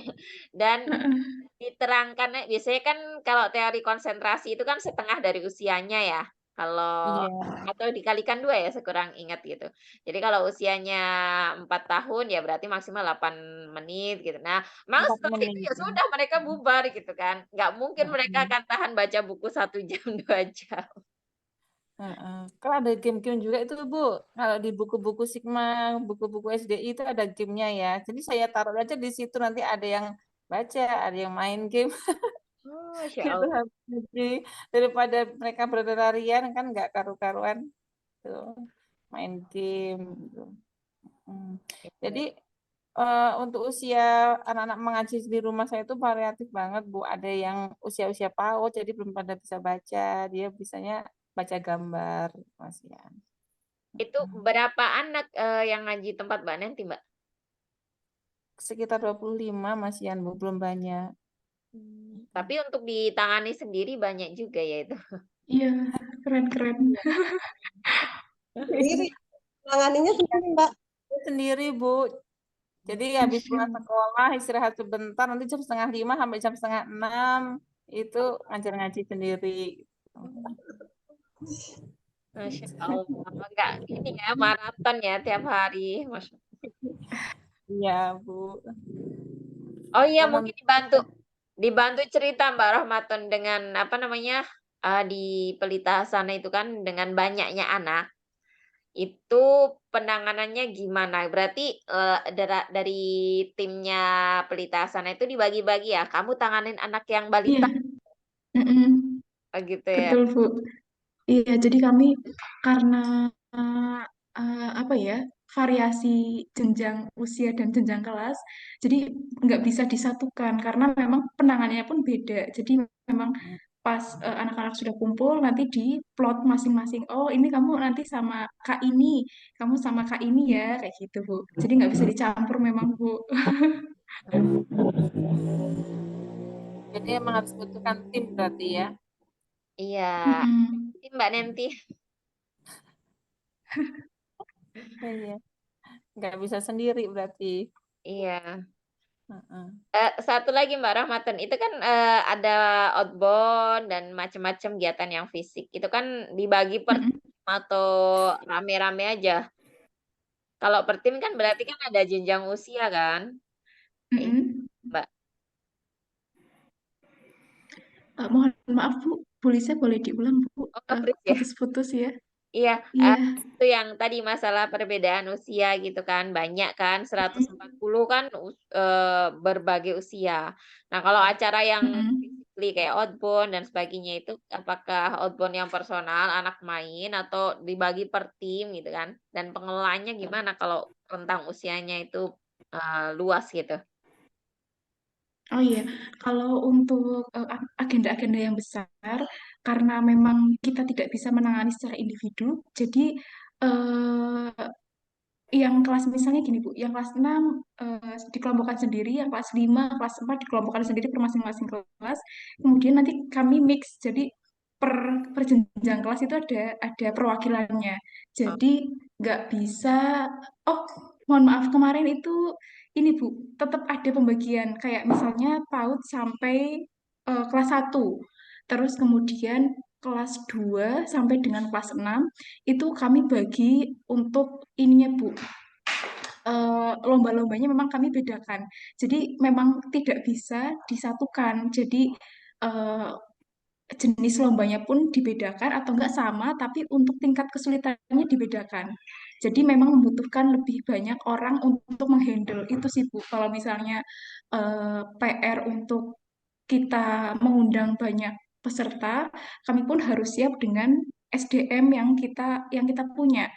Dan Heeh. diterangkan biasanya kan kalau teori konsentrasi itu kan setengah dari usianya ya. Kalau Iya. atau dikalikan 2 ya, saya kurang ingat gitu. Jadi kalau usianya 4 tahun ya berarti maksimal 8 menit gitu. Nah, memang 4 setelah itu menit ya ya. sudah mereka bubar gitu kan. Nggak mungkin mereka Mm-mm. akan tahan baca buku 1 jam, 2 jam. Heeh. Kalau ada game-game juga itu Bu, kalau di buku-buku Sigma, buku-buku SDI itu ada gamenya ya. Jadi saya taruh aja di situ nanti ada yang baca, ada yang main game Oh, Masya gitu. Allah. Jadi daripada mereka berlarian kan nggak karu-karuan tuh main game gitu. Hmm. Jadi untuk usia anak-anak mengaji di rumah saya itu variatif banget, Bu. Ada yang usia-usia PAUD, jadi belum pada bisa baca. Dia bisanya baca gambar, Mas ya. Itu berapa anak, yang ngaji tempat Mbak Nanti, Mbak? Sekitar 25 Mas Yan, Bu. Belum banyak. Tapi untuk ditangani sendiri banyak juga ya itu. Iya, keren-keren. Sendiri, menanganinya sendiri, Mbak. Sendiri, Bu. Jadi habis Masya pulang Allah. sekolah, istirahat sebentar, nanti jam 5:30 sampai jam 5:30 itu ngajar ngaji sendiri. Masya Allah. Enggak ini ya, maraton ya tiap hari. Iya, Bu. Oh iya, Karena mungkin dibantu cerita Mbak Rahmatun dengan apa namanya, di Pelita sana itu kan dengan banyaknya anak, itu penanganannya gimana? Berarti, dari timnya Pelita sana itu dibagi-bagi ya? Kamu tanganin anak yang Iya. balita, Mm-mm. oh gitu ya? Betul, Bu. Iya, jadi kami karena apa ya, variasi jenjang usia dan jenjang kelas, jadi nggak bisa disatukan karena memang penanganannya pun beda. Jadi memang pas anak-anak sudah kumpul nanti di plot masing-masing. Oh, ini kamu nanti sama kak ini, kamu sama kak ini ya, kayak gitu, Bu. Jadi nggak bisa dicampur memang, Bu. jadi emang harus butuhkan tim berarti ya. Iya, Mm-mm. ini Mbak Nenti. Iya. Nggak bisa sendiri berarti. Iya. Heeh. Satu lagi Mbak Rahmatan, itu kan, ada outbound dan macam-macam kegiatan yang fisik. Itu kan dibagi per Mm-mm. tim atau rame-rame aja. Kalau per tim kan berarti kan ada jenjang usia kan? Iya, Mm-mm. Mbak. Mohon maaf, Bu. Boleh diulang, Bu. Oh, Kepris ya? Putus-putus ya. Iya, Iya. itu yang tadi masalah perbedaan usia gitu kan, banyak kan, 140 kan berbagai usia. Nah, kalau acara yang Mm-mm. physically kayak outbound dan sebagainya itu, apakah outbound yang personal, anak main, atau dibagi per tim gitu kan? Dan pengelolaannya gimana kalau rentang usianya itu luas gitu? Oh iya, kalau untuk agenda-agenda yang besar, karena memang kita tidak bisa menangani secara individu, jadi eh, yang kelas misalnya gini Bu, yang kelas 6 dikelompokkan sendiri, yang kelas 5, kelas 4 dikelompokkan sendiri per masing-masing kelas. Kemudian nanti kami mix, jadi per jenjang kelas itu ada perwakilannya. Oh, Jadi nggak bisa, oh mohon maaf kemarin itu ini Bu, tetap ada pembagian kayak misalnya PAUD sampai kelas 1. Terus kemudian kelas 2 sampai dengan kelas 6 itu kami bagi untuk ininya Bu, lomba-lombanya memang kami bedakan. Jadi memang tidak bisa disatukan. Jadi eh, jenis lombanya pun dibedakan atau enggak sama, tapi untuk tingkat kesulitannya dibedakan. Jadi memang membutuhkan lebih banyak orang untuk menghandle itu sih Bu. Kalau misalnya PR untuk kita mengundang banyak peserta, kami pun harus siap dengan SDM yang kita punya.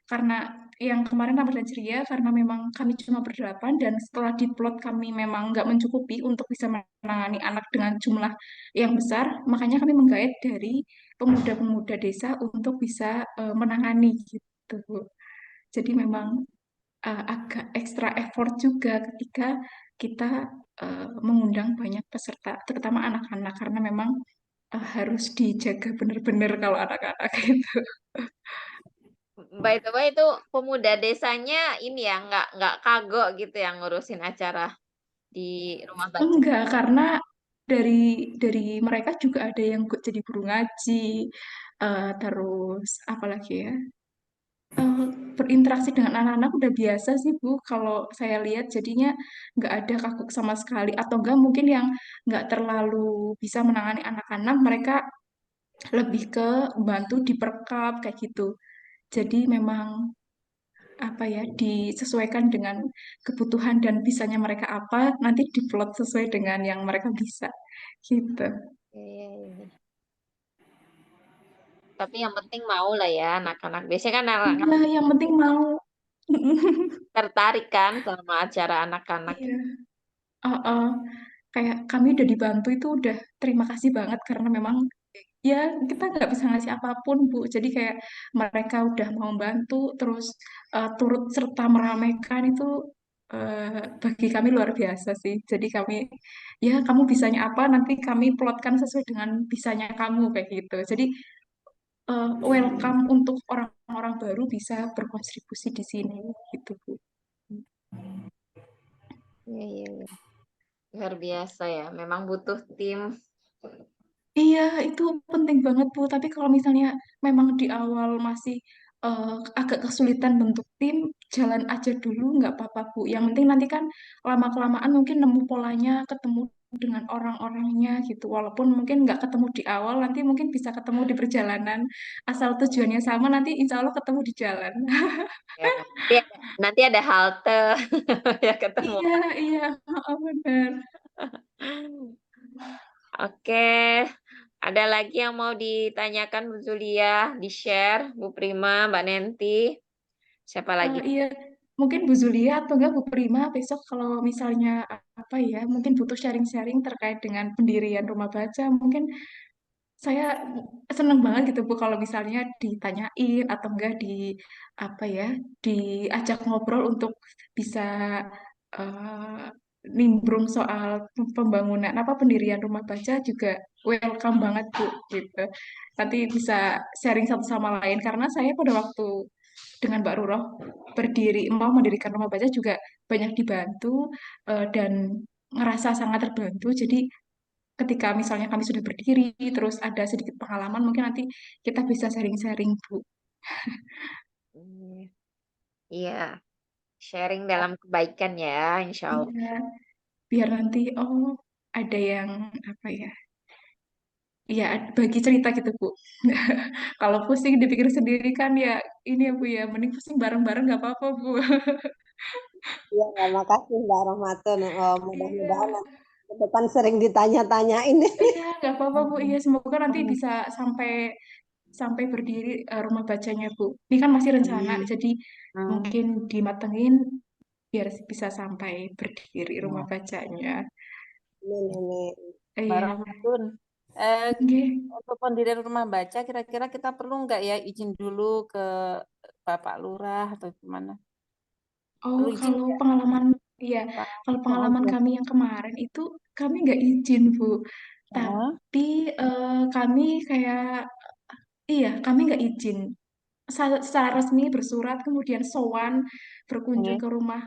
Karena yang kemarin Ramadan Ceria, karena memang kami cuma berdelapan dan setelah diplot kami memang nggak mencukupi untuk bisa menangani anak dengan jumlah yang besar, makanya kami menggait dari pemuda-pemuda desa untuk bisa menangani gitu. Jadi memang agak ekstra effort juga ketika kita mengundang banyak peserta, terutama anak-anak, karena memang harus dijaga benar-benar kalau anak-anak itu. By the way itu pemuda desanya ini ya nggak kagok gitu yang ngurusin acara di rumah baca. Enggak, karena dari mereka juga ada yang jadi guru ngaji, terus apalagi ya, eh, berinteraksi dengan anak-anak udah biasa sih Bu. Kalau saya lihat jadinya nggak ada kagok sama sekali, atau enggak mungkin yang nggak terlalu bisa menangani anak-anak, mereka lebih ke bantu diperkap kayak gitu. Jadi memang apa ya, disesuaikan dengan kebutuhan dan bisanya mereka apa, nanti diplot sesuai dengan yang mereka bisa gitu. Iya, iya. Tapi yang penting mau lah ya anak-anak. Biasanya kan anak-anak Iya, yang penting mau. tertarik kan sama acara anak-anak. Iya, uh-uh. Kayak kami udah dibantu itu udah terima kasih banget, karena memang ya kita nggak bisa ngasih apapun Bu. Jadi kayak mereka udah mau bantu, terus turut serta meramaikan itu bagi kami luar biasa sih. Jadi kami, ya kamu bisanya apa, nanti kami plotkan sesuai dengan bisanya kamu kayak gitu. Jadi welcome untuk orang-orang baru bisa berkontribusi di sini gitu Bu. Iya, iya, iya. Luar biasa ya. Memang butuh tim. Iya, itu penting banget, Bu. Tapi kalau misalnya memang di awal masih agak kesulitan bentuk tim, jalan aja dulu, nggak apa-apa, Bu. Yang penting nanti kan lama-kelamaan mungkin nemu polanya, ketemu dengan orang-orangnya gitu. Walaupun mungkin nggak ketemu di awal, nanti mungkin bisa ketemu di perjalanan. Asal tujuannya sama, nanti insya Allah ketemu di jalan. Ya, nanti ada halte ya ketemu. Iya, iya, benar. Oke. Ada lagi yang mau ditanyakan Bu Zulia, di-share Bu Prima, Mbak Nenti. Siapa lagi? Iya, mungkin Bu Zulia atau enggak Bu Prima besok kalau misalnya apa ya, mungkin butuh sharing-sharing terkait dengan pendirian rumah baca, mungkin saya seneng banget gitu Bu kalau misalnya ditanyain atau enggak di apa ya, diajak ngobrol untuk bisa eh, nimbrung soal pembangunan apa pendirian rumah baca juga welcome banget Bu gitu. Nanti bisa sharing satu sama lain, karena saya pada waktu dengan Mbak Ruroh mau mendirikan rumah baca juga banyak dibantu dan ngerasa sangat terbantu. Jadi ketika misalnya kami sudah berdiri, terus ada sedikit pengalaman, mungkin nanti kita bisa sharing-sharing, Bu. Hmm, Iya, sharing dalam kebaikan ya, insya Allah. Iya, biar nanti, oh, ada yang, apa ya, ya bagi cerita gitu, Bu. Kalau pusing dipikir sendiri kan ya, ini ya, Bu ya, mending pusing bareng-bareng nggak apa-apa, Bu. Iya, makasih Mbak Rahmatun. Oh, mudah-mudahan Iya, nanti ke depan sering ditanya-tanyain. iya, nggak apa-apa, Bu. Iya, semoga nanti bisa sampai sampai berdiri rumah bacanya, Bu. Ini kan masih rencana, Amin. jadi Hmm. mungkin dimatengin biar bisa sampai berdiri rumah bacanya. Amin, amin. Mbak Iya, Rahmatun, eh, oke. untuk pendirian rumah baca, kira-kira kita perlu nggak ya izin dulu ke Bapak Lurah atau gimana? Oh, Perlu izin kalau nggak, pengalaman, iya, Pak? kalau Oh, pengalaman iya. kami yang kemarin itu kami nggak izin, Bu. Oh, Tapi kami kayak, iya, kami nggak izin. Secara resmi bersurat, kemudian sowan, berkunjung oke. ke rumah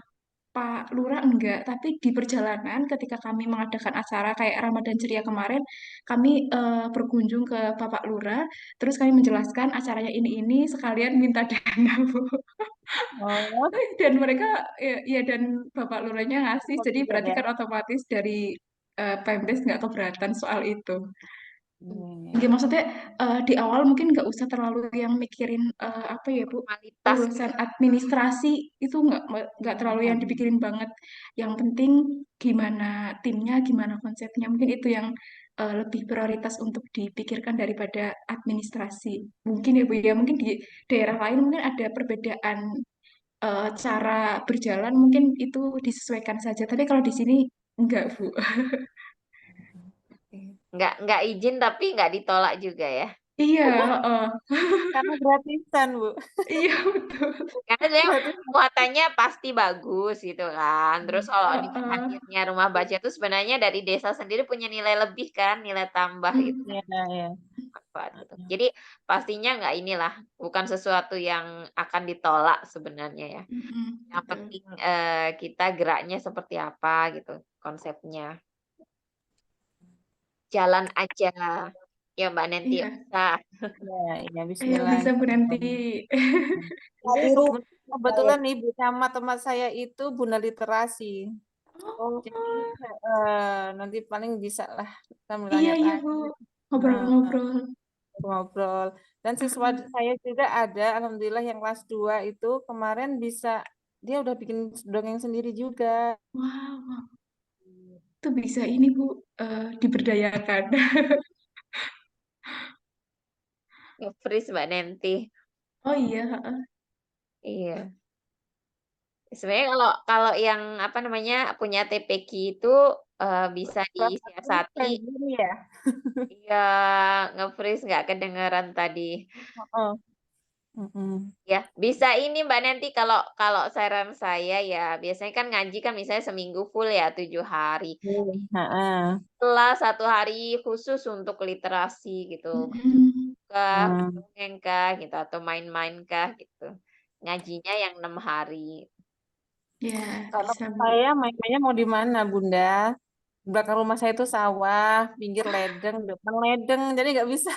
Pak Lurah enggak, tapi di perjalanan ketika kami mengadakan acara kayak Ramadan Ceria kemarin, kami berkunjung ke Bapak Lurah, terus kami menjelaskan acaranya ini sekalian minta dana, Bu. Oh, Dan mereka ya dan Bapak Lurahnya ngasih, jadi confident berarti ya. kan otomatis dari Pemdes nggak keberatan soal itu. Oke, maksudnya di awal mungkin nggak usah terlalu yang mikirin apa ya Bu, Formalitas. urusan administrasi itu nggak terlalu yang dipikirin banget. Yang penting gimana timnya, gimana konsepnya. Mungkin itu yang lebih prioritas untuk dipikirkan daripada administrasi. Mungkin ya Bu ya, mungkin di daerah lain mungkin ada perbedaan cara berjalan, mungkin itu disesuaikan saja. Tapi kalau di sini enggak Bu. Nggak izin tapi nggak ditolak juga ya. Iya, heeh. Karena gratisan, Bu. Iya betul. Karena dia Gratis. muatannya pasti bagus gitu kan. Terus kalau dengan Heeh. hadirnya rumah baca itu sebenarnya dari desa sendiri punya nilai lebih kan, nilai tambah itu Mm, Ya, ya. manfaat gitu. Jadi pastinya nggak inilah, bukan sesuatu yang akan ditolak sebenarnya ya. Yang betul. penting kita geraknya seperti apa gitu konsepnya. Jalan aja. Ya Mbak Nenti Iya, bisa. Ya, ya bismillah. bisa Bu nanti. Iya. Di rumah Kebetulan nih Bu sama teman saya itu Bunda Literasi. Oh, Jadi nanti paling bisa lah kita iya iya Bu, tanya-tanya, ngobrol-ngobrol. ngobrol. Dan siswa saya juga ada, alhamdulillah yang kelas 2 itu kemarin bisa, dia udah bikin dongeng sendiri juga. Wow, wow. Itu bisa ini Bu, diberdayakan. Nge-freeze Mbak Nenti. Oh iya, heeh. Iya. Sebenarnya kalau kalau yang apa namanya punya TPQ itu bisa disiasati. Kayak gini ya. Iya, nge-freeze nggak kedengeran tadi. Oh. Mm-mm. Ya, bisa ini Mbak Nanti kalau kalau saran saya ya, biasanya kan ngaji kan misalnya seminggu full ya 7 hari. Heeh. Setelah 1 hari khusus untuk literasi gitu. Mm-mm. Kah, Hmm. dongeng kah gitu atau main-main kah gitu. Ngajinya yang 6 hari. Ya, Kalau bisa Bu. saya mainnya mau di mana, Bunda? Belakang rumah saya itu sawah, pinggir ledeng, depan ledeng, jadi nggak bisa.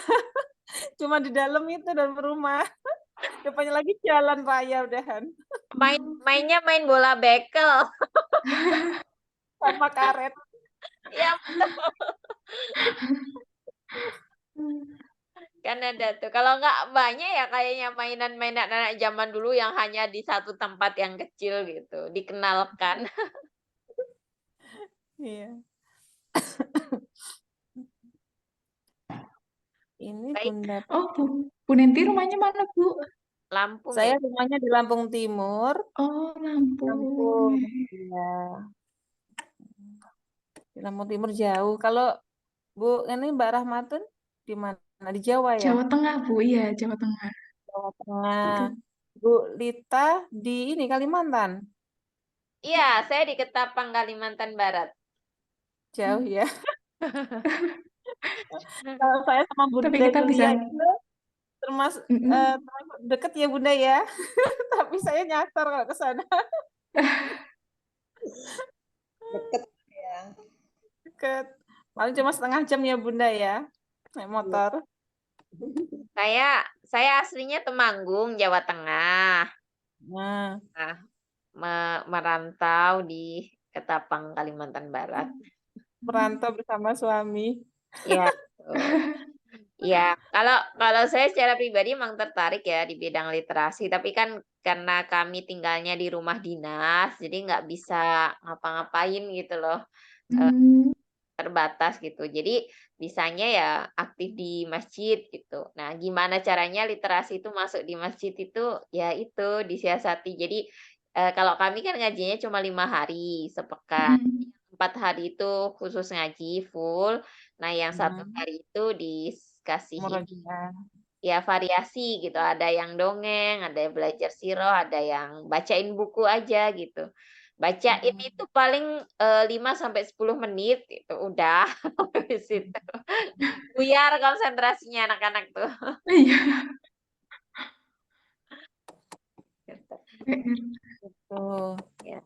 Cuma di dalam itu dalam rumah. Depannya lagi jalan raya udahan Mainnya main bola bekel. sama karet. Ya, kan ada tuh. Kalau nggak banyak ya kayaknya mainan-mainan anak zaman dulu yang hanya di satu tempat yang kecil gitu, dikenalkan. Iya. Ini Baik, Bunda. Oh Bu Nenti rumahnya mana Bu? Lampung Saya ya. rumahnya di Lampung Timur. Oh Lampung. Lampung. Iya. Di Lampung Timur jauh. Kalau Bu ini Mbak Rahmatun di mana? Di Jawa ya? Jawa Tengah Bu, iya Jawa Tengah. Jawa Tengah. Itu. Bu Lita di ini Kalimantan. Iya, saya di Ketapang, Kalimantan Barat. Jauh ya. Kalau saya sama Tapi Bunda kita bisa. Julia itu termasuk Mm-mm. termasuk deket ya Bunda ya. Tapi saya nyasar kalau ke sana. deket ya. Deket. Paling cuma setengah jam ya Bunda ya. Naik motor. Saya aslinya Temanggung, Jawa Tengah. Nah, Nah, merantau di Ketapang, Kalimantan Barat. merantau bersama suami. Ya, betul. Ya, kalau kalau saya secara pribadi memang tertarik ya di bidang literasi, tapi kan karena kami tinggalnya di rumah dinas, jadi nggak bisa ngapa-ngapain gitu loh, Hmm, terbatas gitu. Jadi bisanya ya aktif di masjid gitu. Nah, gimana caranya literasi itu masuk di masjid itu ya itu disiasati. Jadi kalau kami kan ngajinya cuma 5 hari sepekan. mm-mm. 4 hari itu khusus ngaji full. Nah, yang 1 hari itu dikasih ini Murojaah. ya variasi gitu. Ada yang dongeng, ada yang belajar sirah, ada yang bacain buku aja gitu. Bacain itu paling 5 sampai 10 menit itu udah habis itu. Buyar konsentrasinya anak-anak tuh. Iya. Gitu. Tuh. Ya.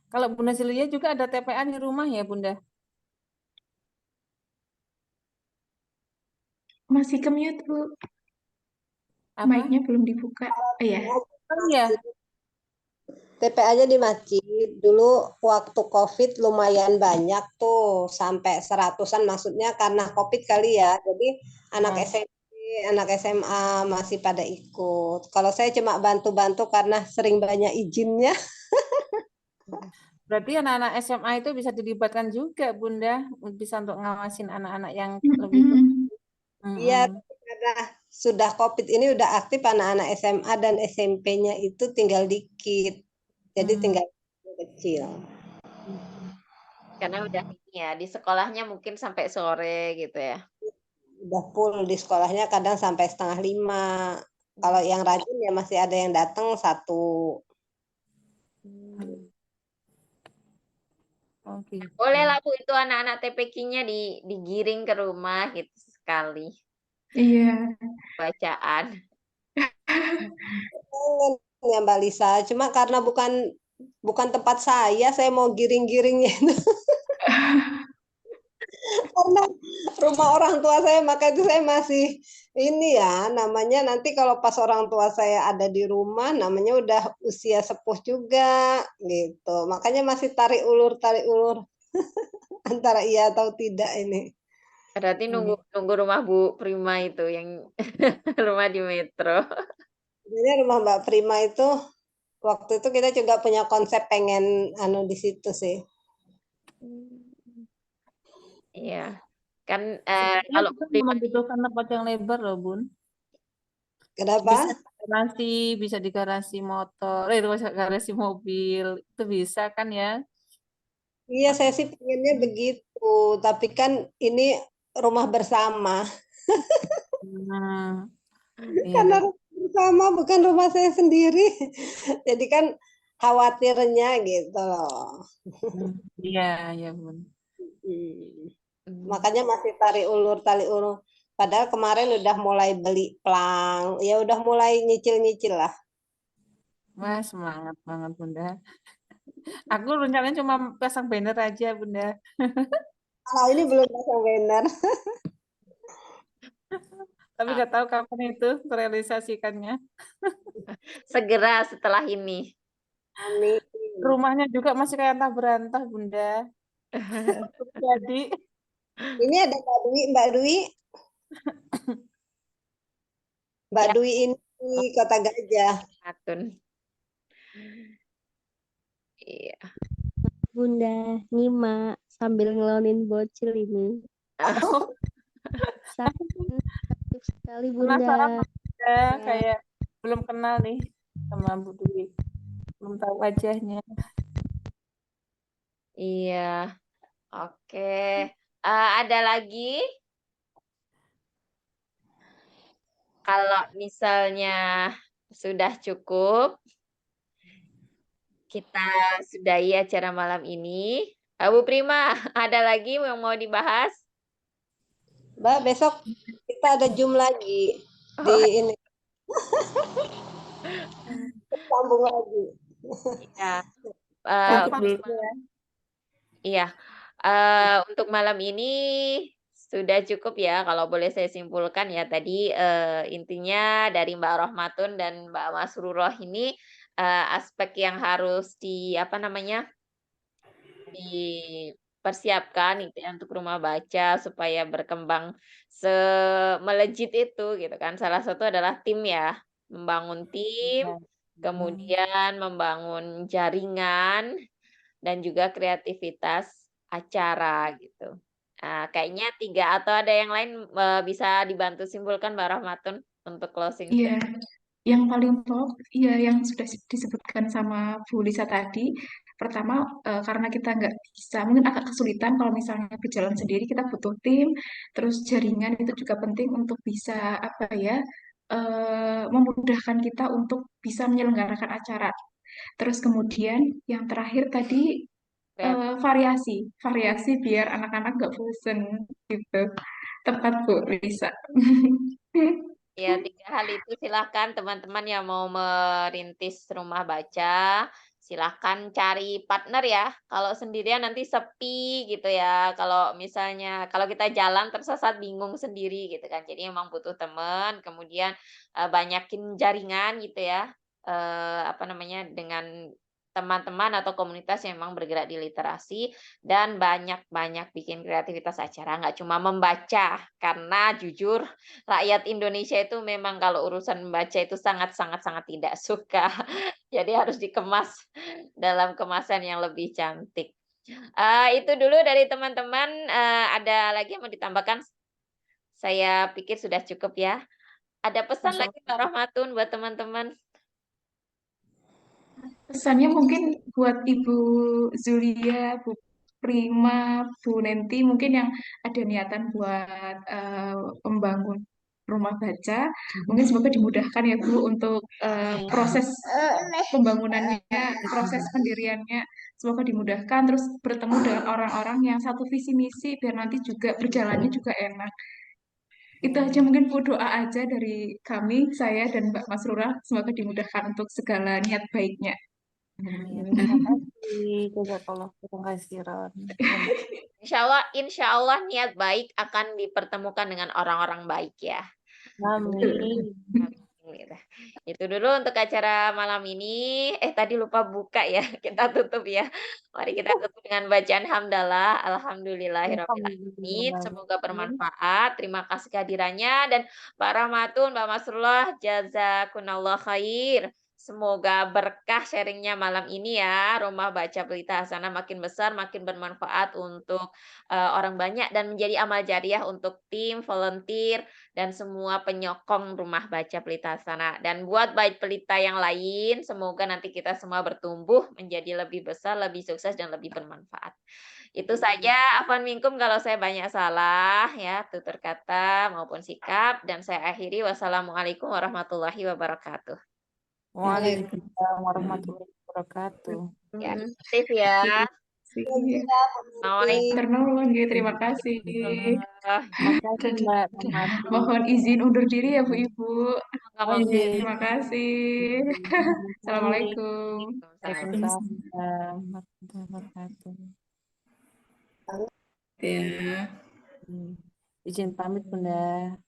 Kalau Bunda Silia juga ada TPA di rumah ya Bunda? Masih ke-mute Bu. Apa? Mic-nya belum dibuka. Oh iya. Oh iya. TPA-nya di masjid. Dulu waktu COVID lumayan banyak tuh, sampai 100-an maksudnya karena COVID kali ya. Jadi anak Oh, SMP, anak SMA masih pada ikut. Kalau saya cuma bantu-bantu karena sering banyak izinnya. berarti anak-anak SMA itu bisa dilibatkan juga, Bunda, bisa untuk ngawasin anak-anak yang lebih Mm-mm. Iya, Mm-mm. karena sudah COVID ini udah aktif anak-anak SMA dan SMP-nya itu tinggal dikit. Jadi Hmm. tinggal kecil. Karena udah ini ya, di sekolahnya mungkin sampai sore gitu ya. Udah full di sekolahnya kadang sampai 4:30. Kalau yang rajin ya masih ada yang datang 1. Oh, gitu. Boleh lah Bu, itu anak-anak TPQ-nya digiring ke rumah gitu sekali Iya. bacaan. Pengen ya Mbak Lisa, cuma karena bukan tempat saya mau giring-giringnya itu karena rumah orang tua saya, maka itu saya masih ini ya, namanya nanti kalau pas orang tua saya ada di rumah, namanya udah usia sepuh juga gitu. Makanya masih tarik ulur antara iya atau tidak ini. Berarti nunggu rumah Bu Prima itu yang rumah di Metro. Jadi rumah Mbak Prima itu waktu itu kita juga punya konsep pengen di situ sih. Iya. Kan Sebenarnya kalau Bu kita Prima membutuhkan tempat yang lebar loh, Bun. Kenapa? Bisa bisa di garasi motor, garasi mobil, itu bisa kan ya? Iya, saya sih pengennya begitu. Tapi kan ini rumah bersama. Hmm, iya. Karena rumah bersama bukan rumah saya sendiri. Jadi kan khawatirnya gitu loh. Iya, iya, Bun. Makanya masih tali ulur. Padahal kemarin udah mulai beli plang. Ya udah mulai nyicil-nyicil lah. Wah, semangat banget, Bunda. Aku rencananya cuma pasang banner aja, Bunda. Kalau ini belum pasang banner. Tapi nggak tahu kapan itu terrealisasikannya. segera setelah ini. Amin. Rumahnya juga masih kayak entah berantah, Bunda. Jadi, Ini ada Mbak Dwi, Mbak Dwi. Mbak Ya, Dwi ini di Kota Gajah. Atun. Iya. Bunda nyimak sambil ngelonin bocil ini. Sangat aktif sekali penasaran Bunda. Bunda, kayak belum kenal nih sama Bu Dwi. Belum tahu wajahnya. Iya. Oke. Ada lagi? Kalau misalnya sudah cukup, kita sudahi acara malam ini. Bu Prima, ada lagi yang mau dibahas? Mbak, besok kita ada Zoom lagi di ini. Sambung lagi. Iya. Gampang ya. Iya. Untuk malam ini sudah cukup ya, kalau boleh saya simpulkan ya tadi intinya dari Mbak Rohmatun dan Mbak Masruroh ini aspek yang harus dipersiapkan gitu ya untuk rumah baca supaya berkembang melejit itu gitu kan. Salah satu adalah tim ya, membangun tim, kemudian membangun jaringan dan juga kreativitas acara gitu. Kayaknya 3 atau ada yang lain bisa dibantu simpulkan Mbak Rahmatun untuk closing. Iya, yang paling top, ya yang sudah disebutkan sama Bu Lisa tadi. Pertama, karena kita nggak bisa, mungkin agak kesulitan kalau misalnya berjalan sendiri, kita butuh tim. Terus jaringan itu juga penting untuk bisa apa ya, memudahkan kita untuk bisa menyelenggarakan acara. Terus kemudian yang terakhir tadi variasi, variasi biar anak-anak nggak bosen gitu. Tepat Bu Lisa. Ya, 3 hal itu silahkan teman-teman yang mau merintis rumah baca, silahkan cari partner ya. Kalau sendirian nanti sepi gitu ya. Kalau misalnya kalau kita jalan tersesat bingung sendiri gitu kan. Jadi emang butuh teman, kemudian banyakin jaringan gitu ya. Dengan teman-teman atau komunitas yang memang bergerak di literasi dan banyak-banyak bikin kreativitas acara, nggak cuma membaca. Karena jujur rakyat Indonesia itu memang kalau urusan membaca itu sangat tidak suka. Jadi harus dikemas dalam kemasan yang lebih cantik. Itu dulu dari teman-teman, ada lagi yang mau ditambahkan? Saya pikir sudah cukup ya. Ada pesan lagi Mbak Rahmatun buat teman-teman? Pesannya mungkin buat Ibu Zulia, Bu Prima, Bu Nenti, mungkin yang ada niatan buat membangun rumah baca, mungkin semoga dimudahkan ya Bu untuk proses pembangunannya, proses pendiriannya, semoga dimudahkan, terus bertemu dengan orang-orang yang satu visi misi, biar nanti juga berjalannya juga enak. Itu aja mungkin Bu, doa aja dari kami, saya dan Mbak Masrurah, semoga dimudahkan untuk segala niat baiknya. Terima kasih. Jazakallah khairan. Insya Allah niat baik akan dipertemukan dengan orang-orang baik ya. Amin. Gitu. Itu dulu untuk acara malam ini. Tadi lupa buka ya. Kita tutup ya. Mari kita tutup dengan bacaan hamdalah. Alhamdulillahirrahmanirrahim. Semoga bermanfaat. Terima kasih kehadirannya. Dan Mbak Rahmatun, Mbak Masrullah, jazakunallah khair. Semoga berkah sharingnya malam ini ya. Rumah Baca Pelita Hasanah makin besar, makin bermanfaat untuk orang banyak dan menjadi amal jariah untuk tim, volunteer, dan semua penyokong Rumah Baca Pelita Hasanah. Dan buat Bait Pelita yang lain, semoga nanti kita semua bertumbuh menjadi lebih besar, lebih sukses, dan lebih bermanfaat. Itu saja, afwan minkum kalau saya banyak salah ya, tutur kata maupun sikap. Dan saya akhiri, wassalamualaikum warahmatullahi wabarakatuh. Waalaikumsalam warahmatullahi wabarakatuh. Ya, aktif ya. Ternolong ya, terima kasih. Makasih Mbak Rahmatun. Mohon izin undur diri ya Bu Ibu. Terima Terima kasih. Assalamualaikum. Waalaikumsalam warahmatullahi wabarakatuh. Ya. Izin pamit Bunda.